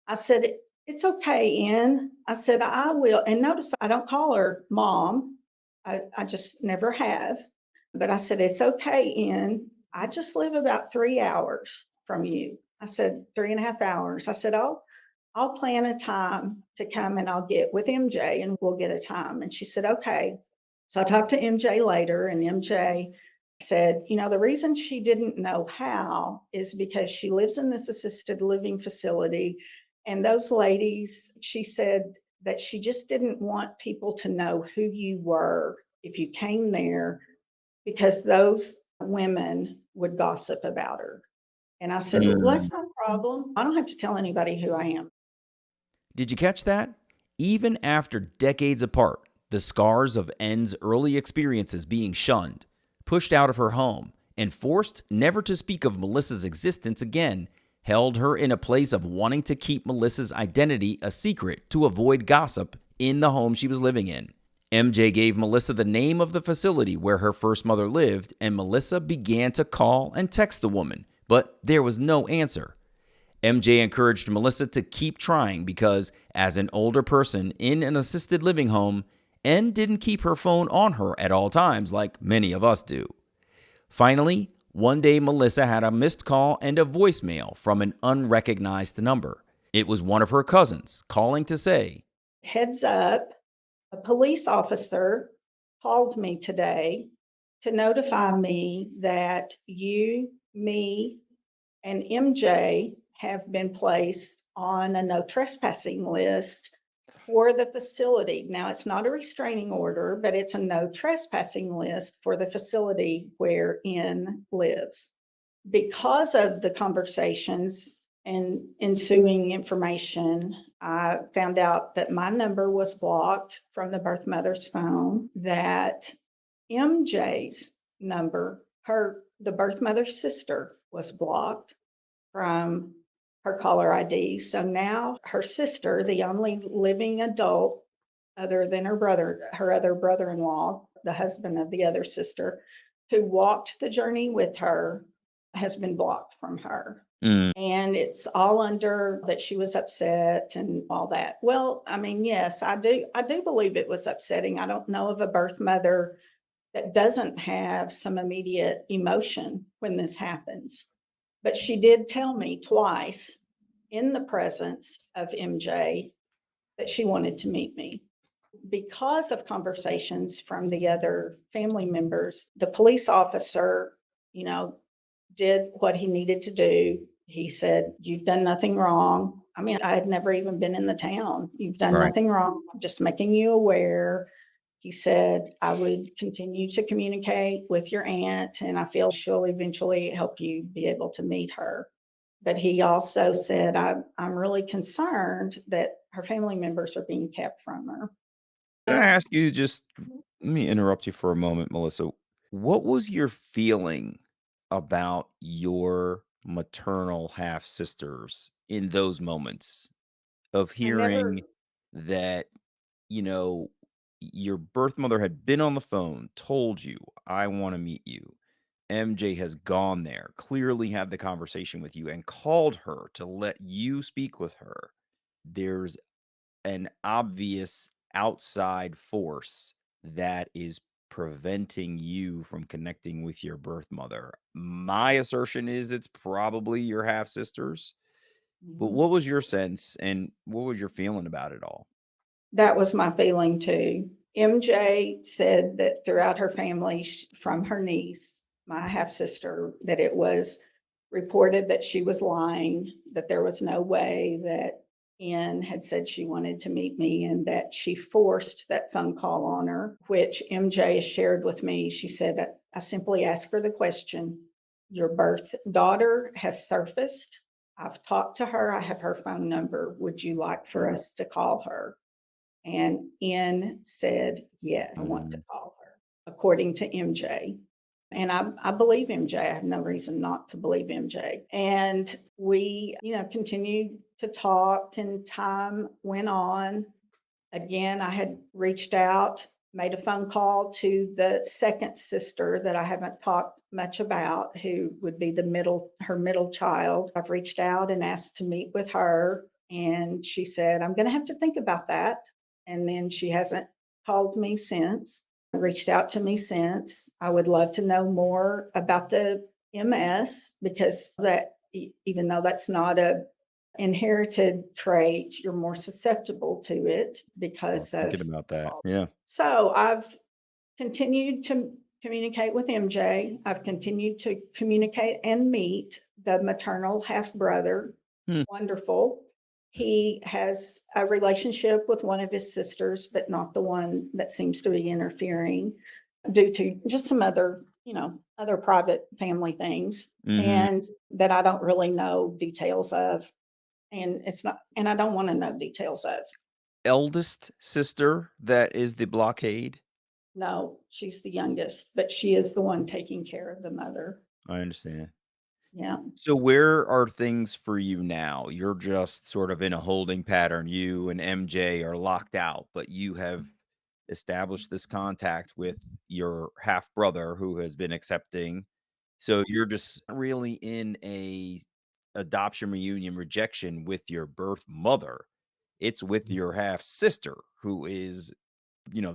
S1: I said, it's okay, Ann. I said, I will. And notice I don't call her mom. I just never have. But I said, it's okay, Ann. I just live about 3 hours from you. I said, 3.5 hours. I said, I'll plan a time to come and I'll get with MJ and we'll get a time. And she said, okay. So I talked to MJ later and MJ said, the reason she didn't know how is because she lives in this assisted living facility. And those ladies, she said that she just didn't want people to know who you were if you came there because those women would gossip about her. And I said, well,
S2: Mm.
S1: that's no problem. I don't have to tell anybody who I am.
S2: Did you catch that? Even after decades apart, the scars of N's early experiences being shunned, pushed out of her home, and forced never to speak of Melissa's existence again held her in a place of wanting to keep Melissa's identity a secret to avoid gossip in the home she was living in. MJ gave Melissa the name of the facility where her first mother lived, and Melissa began to call and text the woman, but there was no answer. MJ encouraged Melissa to keep trying because, as an older person in an assisted living home, N didn't keep her phone on her at all times like many of us do. Finally, one day Melissa had a missed call and a voicemail from an unrecognized number. It was one of her cousins calling to say,
S1: Heads up, a police officer called me today to notify me that you, me, and MJ have been placed on a no trespassing list for the facility. Now, it's not a restraining order, but it's a no trespassing list for the facility where N lives. Because of the conversations and ensuing information, I found out that my number was blocked from the birth mother's phone, that MJ's number, the birth mother's sister, was blocked from her caller ID. So now her sister, the only living adult other than her other brother-in-law, the husband of the other sister, who walked the journey with her, has been blocked from her.
S2: mm,
S1: And it's all under that she was upset and all that. Well, I mean, yes, I do believe it was upsetting. I don't know of a birth mother that doesn't have some immediate emotion when this happens. But she did tell me twice in the presence of MJ that she wanted to meet me. Because of conversations from the other family members, the police officer, did what he needed to do. He said, you've done nothing wrong. I mean, I had never even been in the town. You've done
S2: right.
S1: nothing wrong. I'm just making you aware. He said, I would continue to communicate with your aunt, and I feel she'll eventually help you be able to meet her. But he also said, I'm really concerned that her family members are being kept from her.
S2: Can I ask you just let me interrupt you for a moment, Melissa. What was your feeling about your maternal half sisters in those moments of
S1: I never
S2: hearing that, you know, your birth mother had been on the phone, told you, I want to meet you. MJ has gone there, clearly had the conversation with you, and called her to let you speak with her. There's an obvious outside force that is preventing you from connecting with your birth mother. My assertion is it's probably your half sisters. But
S1: Mhm.
S2: what was your sense and what was your feeling about it all?
S1: That was my feeling too. MJ said that throughout her family, from her niece, my half sister, that it was reported that she was lying, that there was no way that Ann had said she wanted to meet me, and that she forced that phone call on her, which MJ has shared with me. She said that I simply asked her the question, your birth daughter has surfaced. I've talked to her. I have her phone number. Would you like for us to call her? And N said, yes, I want to
S2: Mhm.
S1: call her, according to MJ. And I believe MJ. I have no reason not to believe MJ. And we, continued to talk, and time went on. Again, I had reached out, made a phone call to the second sister that I haven't talked much about, who would be her middle child. I've reached out and asked to meet with her, and she said, I'm going to have to think about that. And then she hasn't called me since, reached out to me since. I would love to know more about the MS, because even though that's not a inherited trait, you're more susceptible to it
S2: I was
S1: because of
S2: thinking about that.
S1: all.
S2: Yeah.
S1: So I've continued to communicate with MJ. I've continued to communicate and meet the maternal half brother.
S2: Hmm.
S1: Wonderful. He has a relationship with one of his sisters, but not the one that seems to be interfering due to just some other private family things,
S2: Mhm.
S1: and that I don't really know details of. And I don't want to know details of.
S2: Eldest sister that is the blockade?
S1: No, she's the youngest, but she is the one taking care of the mother.
S2: I understand.
S1: Yeah.
S2: So where are things for you now? You're just sort of in a holding pattern. You and MJ are locked out, but you have established this contact with your half brother who has been accepting. So you're just really in a adoption reunion rejection with your birth mother. It's with your half sister who is,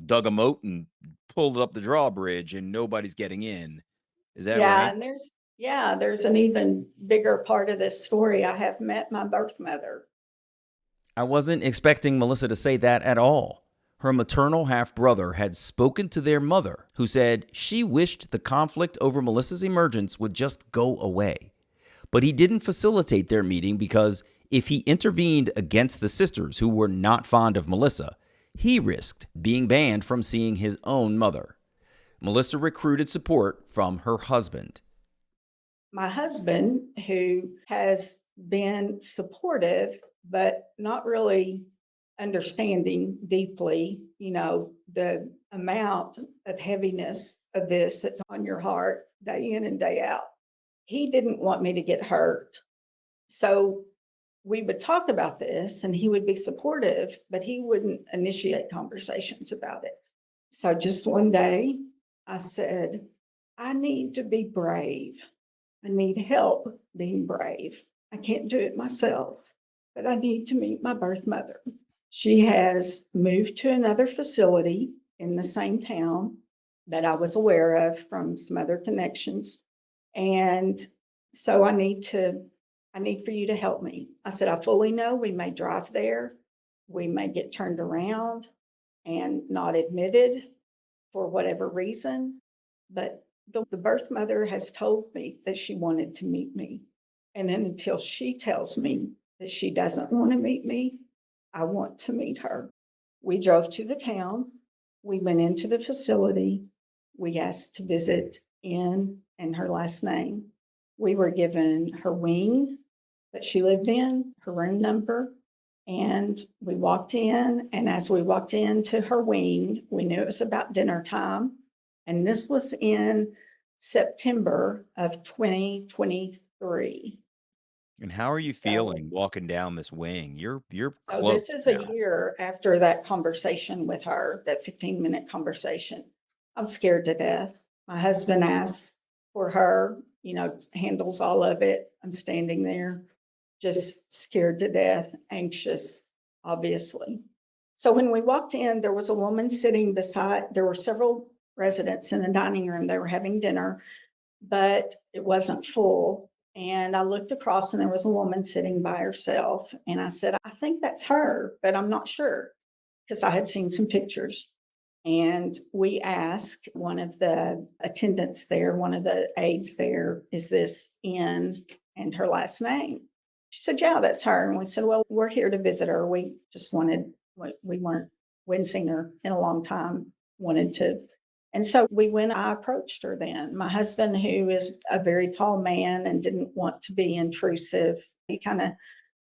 S2: dug a moat and pulled up the drawbridge and nobody's getting in. Is that
S1: Yeah,
S2: right?
S1: and there's an even bigger part of this story. I have met my birth mother.
S2: I wasn't expecting Melissa to say that at all. Her maternal half brother had spoken to their mother, who said she wished the conflict over Melissa's emergence would just go away. But he didn't facilitate their meeting because if he intervened against the sisters who were not fond of Melissa, he risked being banned from seeing his own mother. Melissa recruited support from her husband.
S1: My husband, who has been supportive, but not really understanding deeply, the amount of heaviness of this that's on your heart day in and day out. He didn't want me to get hurt. So we would talk about this and he would be supportive, but he wouldn't initiate conversations about it. So just one day I said, I need to be brave. I need help being brave. I can't do it myself, but I need to meet my birth mother. She has moved to another facility in the same town that I was aware of from some other connections. And so I need for you to help me. I said, I fully know we may drive there. We may get turned around and not admitted for whatever reason. But the birth mother has told me that she wanted to meet me. And then until she tells me that she doesn't want to meet me, I want to meet her. We drove to the town. We went into the facility. We asked to visit in and her last name. We were given her wing that she lived in, her room number, And we walked in, and as we walked into her wing, we knew it was about dinner time. And this was in September of 2023.
S2: And how are you
S1: So,
S2: feeling walking down this wing? You're
S1: so this
S2: close
S1: is a
S2: now.
S1: year after that conversation with her, that 15-minute conversation. I'm scared to death. My husband asked for her, handles all of it. I'm standing there, just scared to death, anxious, obviously. So when we walked in, there was a woman sitting beside, there were several residents in the dining room. They were having dinner, but it wasn't full. And I looked across and there was a woman sitting by herself. And I said, I think that's her, but I'm not sure because I had seen some pictures. And we asked one of the attendants there, one of the aides there, is this N and her last name? She said, yeah, that's her. And we said, well, we're here to visit her. We just wanted, we hadn't seen her in a long time, wanted to. And so we went, I approached her then. My husband, who is a very tall man and didn't want to be intrusive, he kind of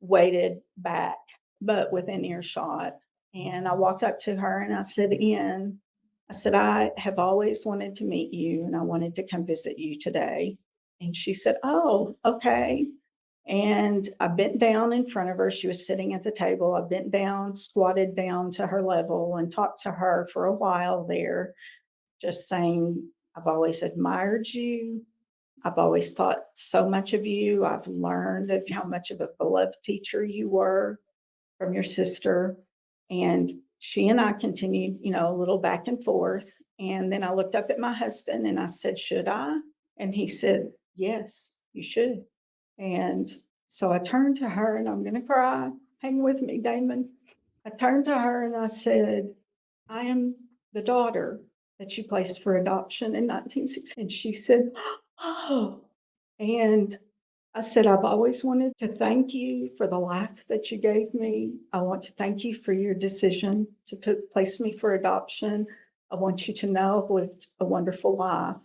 S1: waited back, but within earshot. And I walked up to her and I said, Ian, I said, I have always wanted to meet you and I wanted to come visit you today. And she said, oh, okay. And I bent down in front of her. She was sitting at the table. I bent down, squatted down to her level and talked to her for a while there, just saying, I've always admired you. I've always thought so much of you. I've learned of how much of a beloved teacher you were from your sister. And she and I continued, a little back and forth. And then I looked up at my husband and I said, should I? And he said, yes, you should. And so I turned to her and I'm going to cry. Hang with me, Damon. I turned to her and I said, I am the daughter that you placed for adoption in 1960. And she said, oh, and I said, I've always wanted to thank you for the life that you gave me. I want to thank you for your decision to place me for adoption. I want you to know I've lived a wonderful life.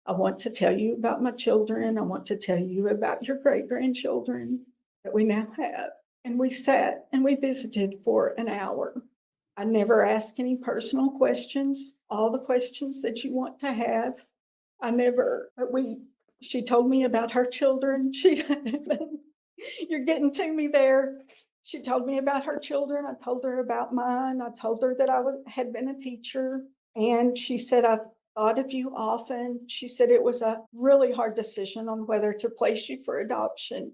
S1: I want to tell you about my children. I want to tell you about your great grandchildren that we now have. And we sat and we visited for an hour. I never asked any personal questions, all the questions that you want to have. I never, she told me about her children. You're getting to me there. She told me about her children. I told her about mine. I told her that had been a teacher. And she said, I've thought of you often. She said it was a really hard decision on whether to place you for adoption.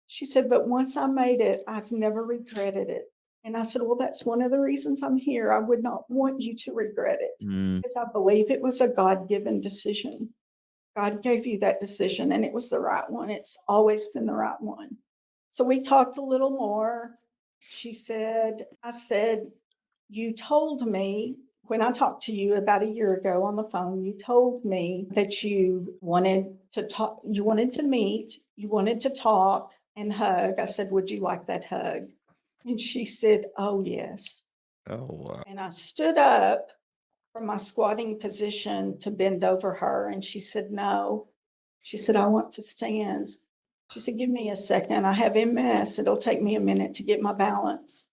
S1: She said, but once I made it, I've never regretted it. And I said, well, that's one of the reasons I'm here. I would not want you to regret it
S2: Mm,
S1: because I believe it was a God-given decision. God gave you that decision and it was the right one. It's always been the right one. So we talked a little more. I said, you told me when I talked to you about a year ago on the phone, you told me that you wanted to talk, you wanted to meet, you wanted to talk and hug. I said, would you like that hug? And she said, oh, yes.
S2: oh, wow.
S1: And I stood up from my squatting position to bend over her. And she said, no. She said, I want to stand. She said, give me a second. I have MS. It'll take me a minute to get my balance.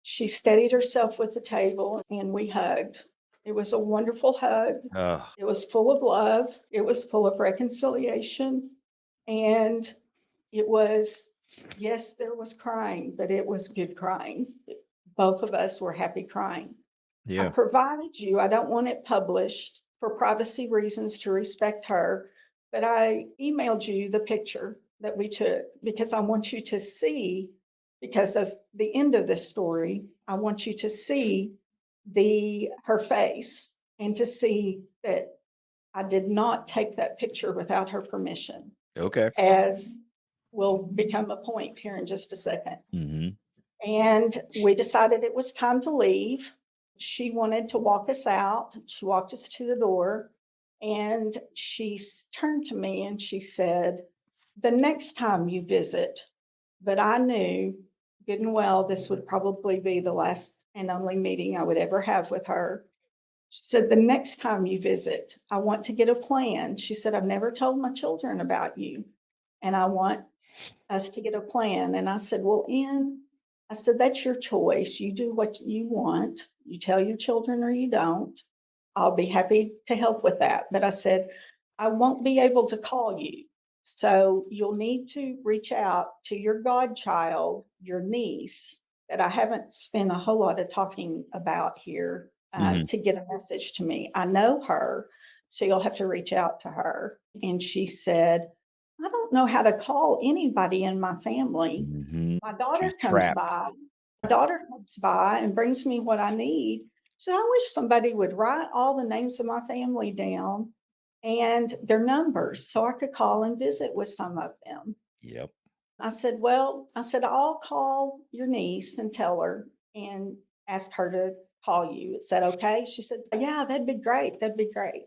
S1: She steadied herself with the table and we hugged. It was a wonderful hug.
S2: Oh,
S1: It was full of love. It was full of reconciliation. And it was, yes, there was crying, but it was good crying. Both of us were happy crying. I
S2: yeah.
S1: provided you, I don't want it published for privacy reasons to respect her, but I emailed you the picture that we took because I want you to see, because of the end of this story, I want you to see her face and to see that I did not take that picture without her permission,
S2: Okay.
S1: as will become a point here in just a second.
S2: Hmm.
S1: And we decided it was time to leave. She wanted to walk us out. She walked us to the door and she turned to me and she said, the next time you visit, but I knew good and well this would probably be the last and only meeting I would ever have with her. She said, the next time you visit, I want to get a plan. She said, I've never told my children about you and I want us to get a plan. And I said, well, Ian, I said, that's your choice. You do what you want. You tell your children or you don't. I'll be happy to help with that. But I said, I won't be able to call you. So you'll need to reach out to your godchild, your niece, that I haven't spent a whole lot of talking about here
S2: Mhm.
S1: to get a message to me. I know her, so you'll have to reach out to her. And she said, I don't know how to call anybody in my family.
S2: Mhm.
S1: My daughter
S2: She's
S1: comes
S2: trapped.
S1: by. My daughter comes by and brings me what I need. So I wish somebody would write all the names of my family down and their numbers so I could call and visit with some of them.
S2: Yep.
S1: I said, well, I said, I'll call your niece and tell her and ask her to call you. Is that okay? She said, yeah, that'd be great. That'd be great.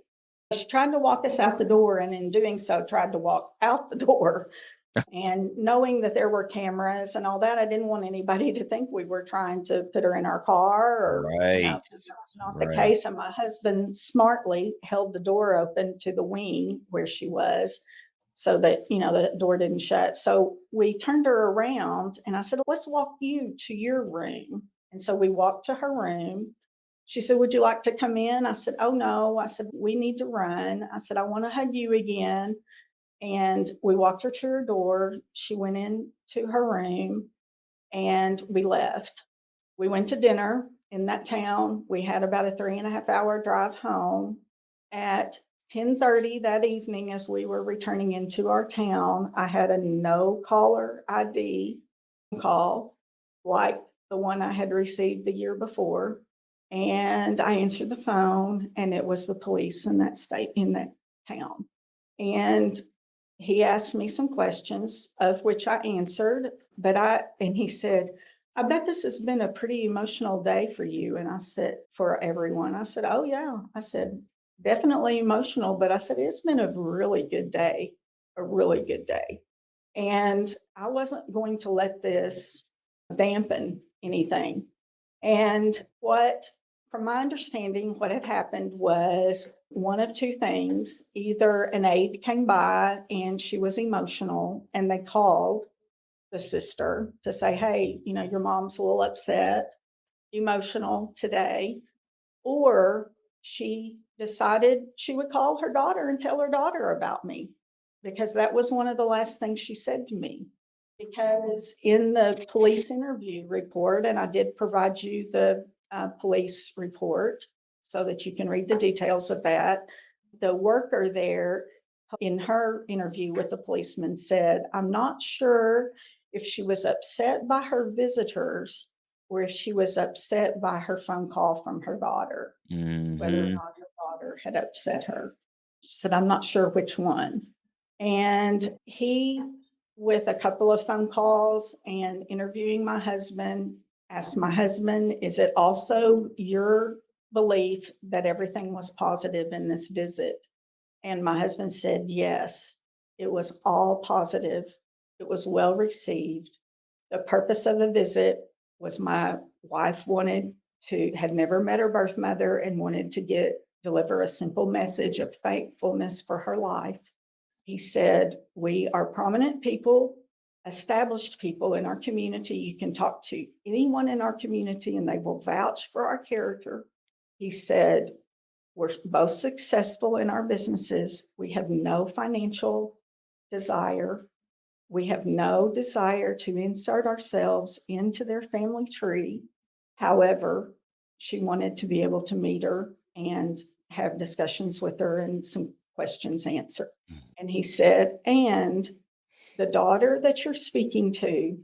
S1: She tried to walk us out the door, and in doing so, tried to walk out the door. And knowing that there were cameras and all that, I didn't want anybody to think we were trying to put her in our car or,
S2: Right.
S1: because that was not the
S2: Right.
S1: case. And my husband smartly held the door open to the wing where she was so that, the door didn't shut. So we turned her around and I said, let's walk you to your room. And so we walked to her room. She said, would you like to come in? I said, oh no. I said, we need to run. I said, I want to hug you again. And we walked her to her door. She went into her room and we left. We went to dinner in that town. We had about a 3.5 hour drive home. At 10:30 that evening, as we were returning into our town, I had a no caller ID call like the one I had received the year before. And I answered the phone, and it was the police in that state, in that town. And he asked me some questions, of which I answered, and he said, I bet this has been a pretty emotional day for you. And I said, for everyone. I said, oh, yeah. I said, definitely emotional, but I said, it's been a really good day, a really good day. And I wasn't going to let this dampen anything. And from my understanding, what had happened was one of two things. Either an aide came by and she was emotional and they called the sister to say, hey, your mom's a little upset, emotional today. Or she decided she would call her daughter and tell her daughter about me, because that was one of the last things she said to me. Because in the police interview report, and I did provide you the police report so that you can read the details of that, the worker there in her interview with the policeman said, I'm not sure if she was upset by her visitors or if she was upset by her phone call from her daughter, whether or
S2: Mhm.
S1: not her daughter had upset her. She said, I'm not sure which one. And he, with a couple of phone calls and interviewing my husband, asked my husband, is it also your belief that everything was positive in this visit? And my husband said, yes, it was all positive. It was well received. The purpose of the visit was my wife had never met her birth mother and wanted to deliver a simple message of thankfulness for her life. He said, we are prominent people, established people in our community. You can talk to anyone in our community and they will vouch for our character. He said, we're both successful in our businesses. We have no financial desire. We have no desire to insert ourselves into their family tree. However, she wanted to be able to meet her and have discussions with her and some questions answered. And he said, and the daughter that you're speaking to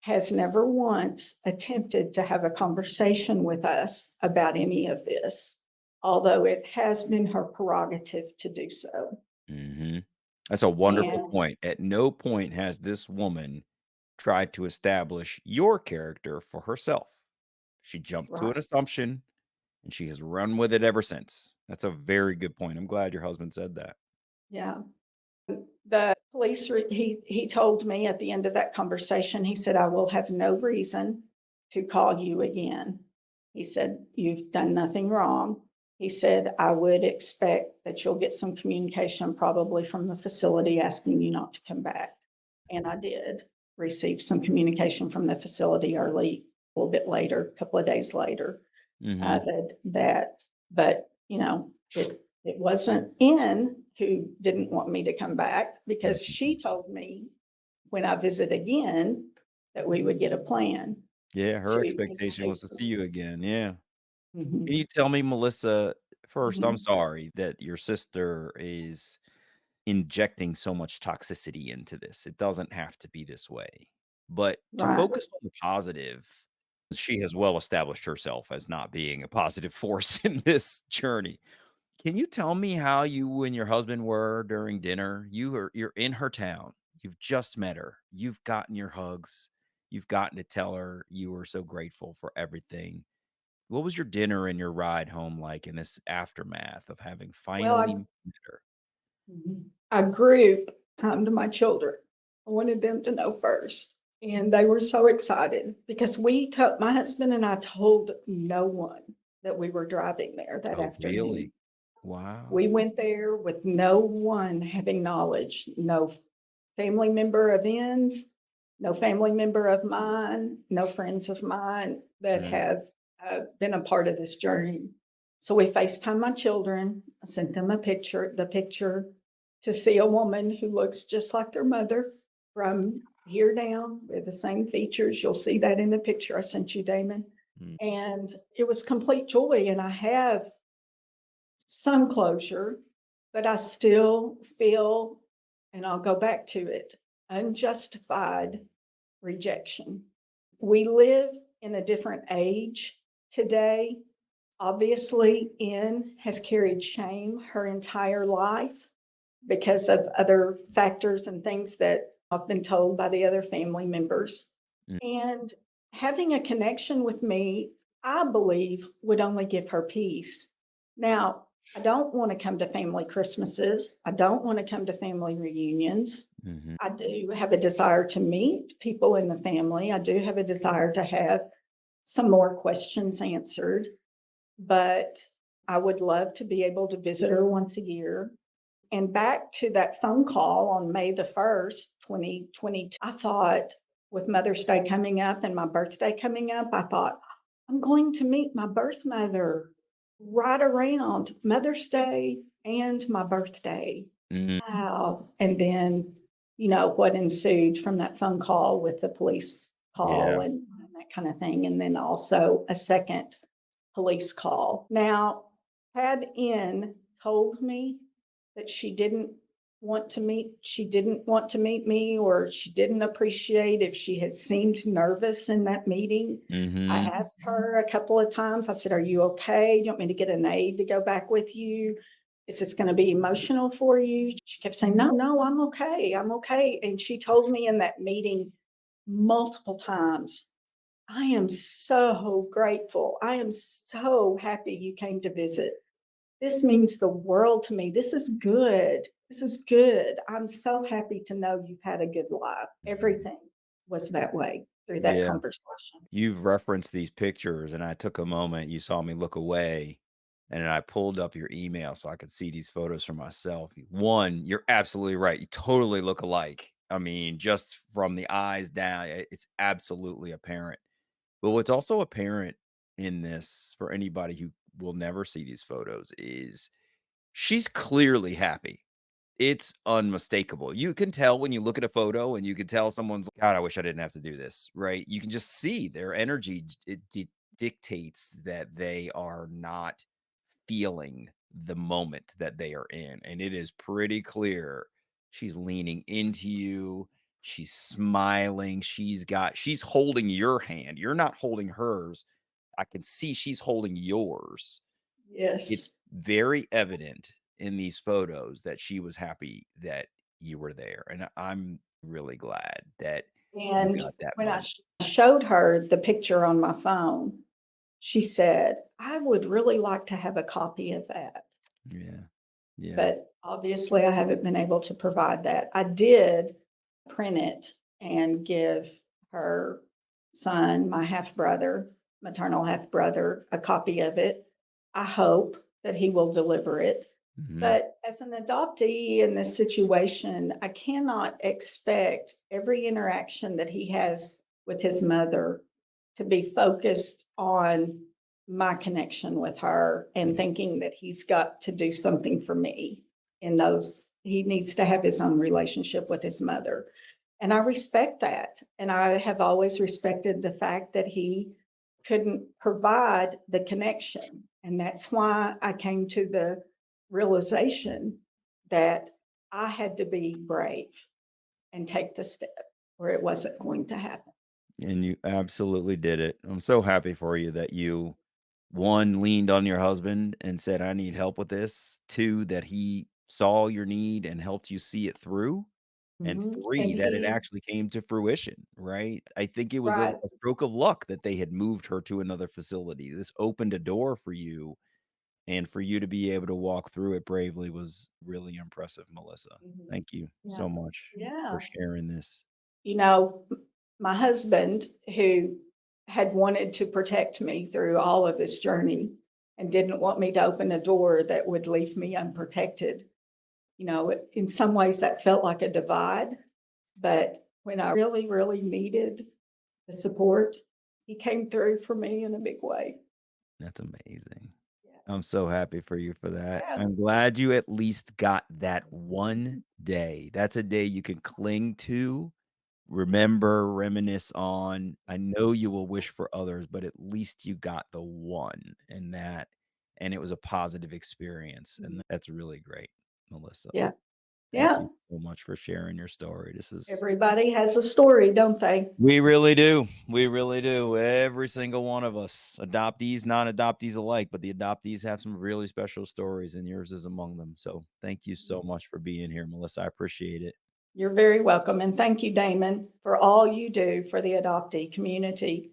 S1: has never once attempted to have a conversation with us about any of this, although it has been her prerogative to do so.
S2: Mhm. That's a wonderful
S1: And
S2: point. At no point has this woman tried to establish your character for herself. She jumped to an
S1: right,
S2: assumption, and she has run with it ever since. That's a very good point. I'm glad your husband said that.
S1: yeah. The police, he told me at the end of that conversation, he said, I will have no reason to call you again. He said, you've done nothing wrong. He said, I would expect that you'll get some communication probably from the facility asking you not to come back. And I did. received some communication from the facility early, a little bit later, a couple of days later,
S2: Mm-hmm.
S1: but it wasn't N who didn't want me to come back because she told me when I visit again that we would get a plan.
S2: Yeah, her
S1: She
S2: expectation was to see you again. Yeah. Can
S1: Mhm.
S2: you tell me, Melissa, first, I'm
S1: Mhm.
S2: sorry that your sister is injecting so much toxicity into this. It doesn't have to be this way. But to
S1: Right.
S2: focus on the positive, she has well established herself as not being a positive force in this journey. Can you tell me how you and your husband were during dinner? You're in her town. You've just met her. You've gotten your hugs. You've gotten to tell her you were so grateful for everything. What was your dinner and your ride home like in this aftermath of having
S1: Well,
S2: finally met her?
S1: I group time to my children. I wanted them to know first. And they were so excited because my husband and I told no one that we were driving there that
S2: Oh,
S1: afternoon.
S2: really? Wow.
S1: We went there with no one having knowledge, no family member of N's, no family member of mine, no friends of mine that
S2: Mm,
S1: have been a part of this journey. So we FaceTime my children. I sent them the picture to see a woman who looks just like their mother from here down with the same features. You'll see that in the picture I sent you, Damon.
S2: mm,
S1: And it was complete joy. And I have some closure, but I still feel, and I'll go back to it, unjustified rejection. We live in a different age today. Obviously, N has carried shame her entire life because of other factors and things that I've been told by the other family members.
S2: mm,
S1: And having a connection with me, I believe, would only give her peace. Now, I don't want to come to family Christmases. I don't want to come to family reunions.
S2: mhm.
S1: I do have a desire to meet people in the family. I do have a desire to have some more questions answered, but I would love to be able to visit her once a year. And back to that phone call on May the 1st, 2022, I thought with Mother's Day coming up and my birthday coming up, I thought, I'm going to meet my birth mother right around Mother's Day and my birthday.
S2: Mm,
S1: Wow. And then, what ensued from that phone call with the police call
S2: yeah.
S1: and that kind of thing. And then also a second police call. Now, had N told me that she didn't want to meet me, or she didn't appreciate if she had seemed nervous in that meeting. I
S2: Mhm.
S1: asked her a couple of times, I said, "Are you okay? Do you want me to get an aide to go back with you? Is this going to be emotional for you?" She kept saying, "No, no, I'm okay. I'm okay." And she told me in that meeting multiple times, "I am so grateful. I am so happy you came to visit. This means the world to me. This is good. This is good. I'm so happy to know you've had a good life." Everything was that way through that
S2: Yeah.
S1: conversation.
S2: You've referenced these pictures, and I took a moment, you saw me look away, and then I pulled up your email so I could see these photos for myself. One, you're absolutely right. You totally look alike. I mean, just from the eyes down, it's absolutely apparent. But what's also apparent in this for anybody who will never see these photos is she's clearly happy. It's unmistakable. You can tell when you look at a photo and you can tell someone's like, God, I wish I didn't have to do this, right? You can just see their energy. Dictates that they are not feeling the moment that they are in. And it is pretty clear she's leaning into you. She's smiling. She's holding your hand. You're not holding hers. I can see she's holding yours. It's
S1: Yes.
S2: very evident in these photos that she was happy that you were there, and I'm really glad that you
S1: And
S2: got that
S1: when I
S2: moment.
S1: showed her the picture on my phone, she said, "I would really like to have a copy of that."
S2: Yeah. Yeah.
S1: But obviously, I haven't been able to provide that. I did print it and give her son, my half brother, maternal half brother, a copy of it. I hope that he will deliver it.
S2: Mhm.
S1: But as an adoptee in this situation, I cannot expect every interaction that he has with his mother to be focused on my connection with her and thinking that he's got to do something for me in those. He needs to have his own relationship with his mother. And I respect that. And I have always respected the fact that he couldn't provide the connection. And that's why I came to the realization that I had to be brave and take the step where it wasn't going to happen.
S2: And you absolutely did it. I'm so happy for you that you, one, leaned on your husband and said, I need help with this. Two, that he saw your need and helped you see it through. And
S1: Mhm. And
S2: three, that it
S1: he,
S2: actually came to fruition, right? I think it was a
S1: right.
S2: stroke of luck that they had moved her to another facility. This opened a door for you, and for you to be able to walk through it bravely was really impressive, Melissa.
S1: Mhm.
S2: Thank you
S1: Yeah.
S2: so much for
S1: Yeah.
S2: sharing this.
S1: My husband, who had wanted to protect me through all of this journey and didn't want me to open a door that would leave me unprotected, in some ways that felt like a divide. But when I really, really needed the support, he came through for me in a big way.
S2: That's amazing.
S1: Yeah.
S2: I'm so happy for you for that.
S1: Yeah.
S2: I'm glad you at least got that one day. That's a day you can cling to, remember, reminisce on. I know you will wish for others, but at least you got the one and it was a positive experience. And that's really great, Melissa.
S1: Yeah.
S2: Thank
S1: Yeah.
S2: you so much for sharing your story. This is
S1: Everybody has a story, don't they?
S2: We really do. We really do. Every single one of us, adoptees, non-adoptees alike, but the adoptees have some really special stories, and yours is among them. So thank you so much for being here, Melissa. I appreciate it.
S1: You're very welcome. And thank you, Damon, for all you do for the adoptee community,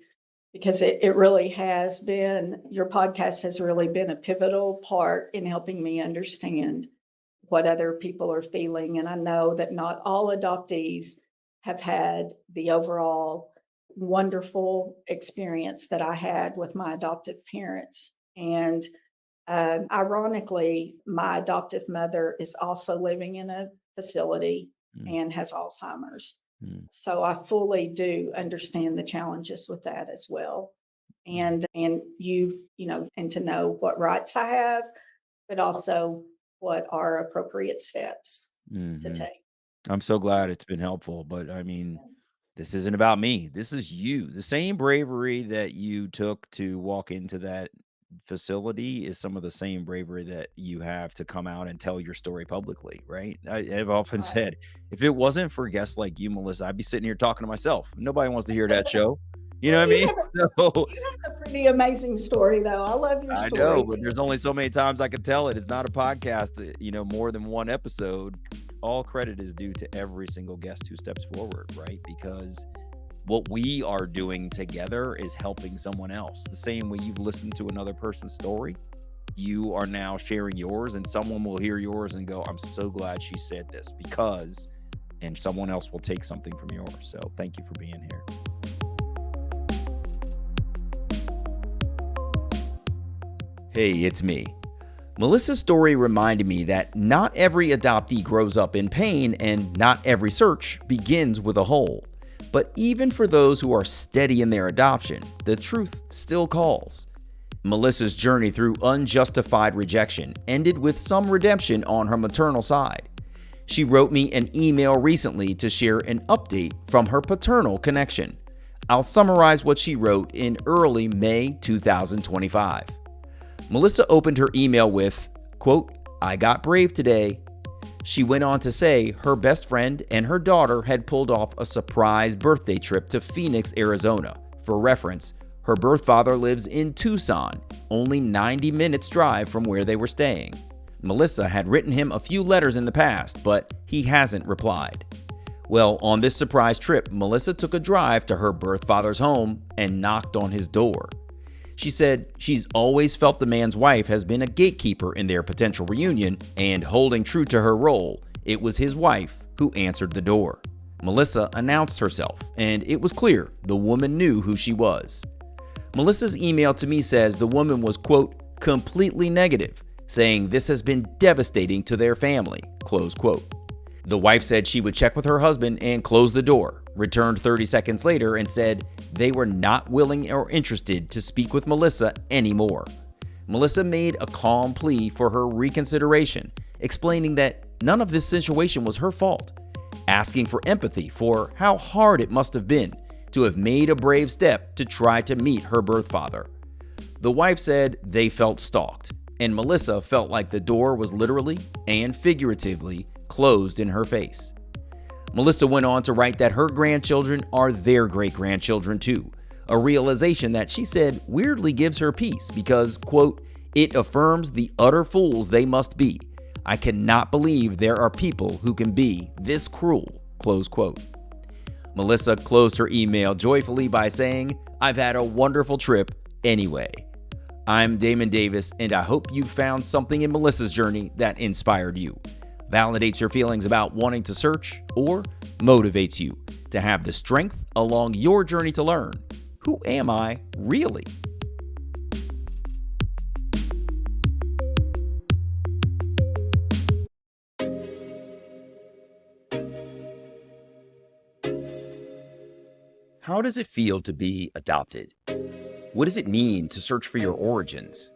S1: because it really has been, your podcast has really been a pivotal part in helping me understand what other people are feeling. And I know that not all adoptees have had the overall wonderful experience that I had with my adoptive parents. And ironically, my adoptive mother is also living in a facility
S2: Mm,
S1: and has Alzheimer's.
S2: mm,
S1: So I fully do understand the challenges with that as well.
S2: mm,
S1: And and to know what rights I have, but also what are appropriate steps to
S2: mhm.
S1: take.
S2: I'm so glad it's been helpful, but I mean, this isn't about me. This is you. The same bravery that you took to walk into that facility is some of the same bravery that you have to come out and tell your story publicly, right? I've often
S1: Right.
S2: said, if it wasn't for guests like you, Melissa, I'd be sitting here talking to myself. Nobody wants to hear that show. You know what
S1: Well,
S2: I mean? So
S1: you have a pretty amazing story, though. I love your
S2: I know,
S1: story
S2: but
S1: too.
S2: there's only so many times I can tell it. It's not a podcast, more than one episode. All credit is due to every single guest who steps forward, right? Because what we are doing together is helping someone else. The same way you've listened to another person's story, you are now sharing yours, and someone will hear yours and go, I'm so glad she said this because, and someone else will take something from yours. So thank you for being here. Hey, it's me. Melissa's story reminded me that not every adoptee grows up in pain and not every search begins with a hole. But even for those who are steady in their adoption, the truth still calls. Melissa's journey through unjustified rejection ended with some redemption on her maternal side. She wrote me an email recently to share an update from her paternal connection. I'll summarize what she wrote in early May 2025. Melissa opened her email with, quote, I got brave today. She went on to say her best friend and her daughter had pulled off a surprise birthday trip to Phoenix, Arizona. For reference, her birth father lives in Tucson, only 90 minutes drive from where they were staying. Melissa had written him a few letters in the past, but he hasn't replied. Well, on this surprise trip, Melissa took a drive to her birth father's home and knocked on his door. She said she's always felt the man's wife has been a gatekeeper in their potential reunion, and holding true to her role, it was his wife who answered the door. Melissa announced herself, and it was clear the woman knew who she was. Melissa's email to me says the woman was, quote, completely negative, saying this has been devastating to their family, close quote. The wife said she would check with her husband and close the door, returned 30 seconds later and said they were not willing or interested to speak with Melissa anymore. Melissa made a calm plea for her reconsideration, explaining that none of this situation was her fault, asking for empathy for how hard it must have been to have made a brave step to try to meet her birth father. The wife said they felt stalked, and Melissa felt like the door was literally and figuratively closed in her face. Melissa went on to write that her grandchildren are their great-grandchildren too, a realization that she said weirdly gives her peace because, quote, it affirms the utter fools they must be. I cannot believe there are people who can be this cruel, close quote. Melissa closed her email joyfully by saying, I've had a wonderful trip anyway. I'm Damon Davis, and I hope you found something in Melissa's journey that inspired you, validates your feelings about wanting to search, or motivates you to have the strength along your journey to learn, who am I really? How does it feel to be adopted? What does it mean to search for your origins?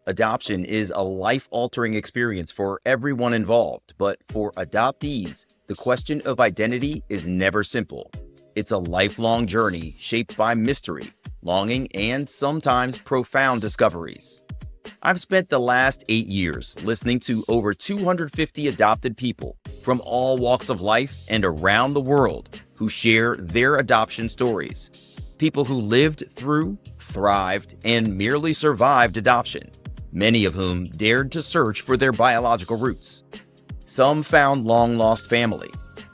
S2: Adoption is a life-altering experience for everyone involved, but for adoptees, the question of identity is never simple. It's a lifelong journey shaped by mystery, longing, and sometimes profound discoveries. I've spent the last 8 years listening to over 250 adopted people from all walks of life and around the world who share their adoption stories. People who lived through, thrived, and merely survived adoption, many of whom dared to search for their biological roots. Some found long-lost family,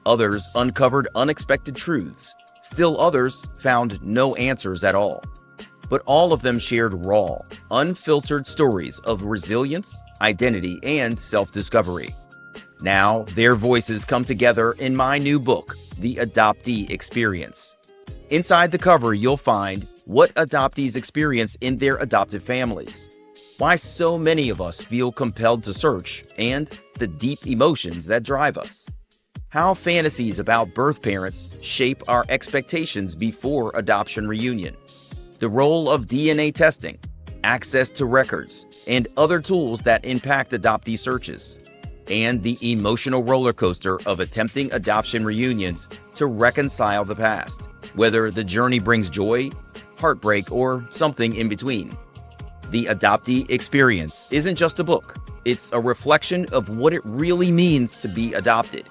S2: others uncovered unexpected truths, still others found no answers at all. But all of them shared raw, unfiltered stories of resilience, identity, and self-discovery. Now, their voices come together in my new book, The Adoptee Experience. Inside the cover, you'll find what adoptees experience in their adopted families, why so many of us feel compelled to search, and the deep emotions that drive us. How fantasies about birth parents shape our expectations before adoption reunion. The role of DNA testing, access to records, and other tools that impact adoptee searches. And the emotional roller coaster of attempting adoption reunions to reconcile the past, whether the journey brings joy, heartbreak, or something in between. The Adoptee Experience isn't just a book, it's a reflection of what it really means to be adopted.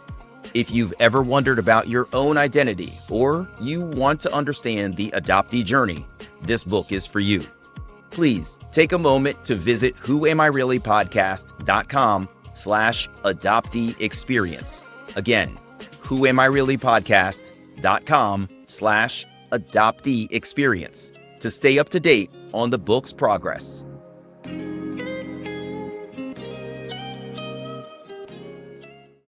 S2: If you've ever wondered about your own identity, or you want to understand the adoptee journey, this book is for you. Please take a moment to visit whoamireallypodcast.com/adoptee experience. Again, whoamireallypodcast.com/adoptee experience to stay up to date on the book's progress.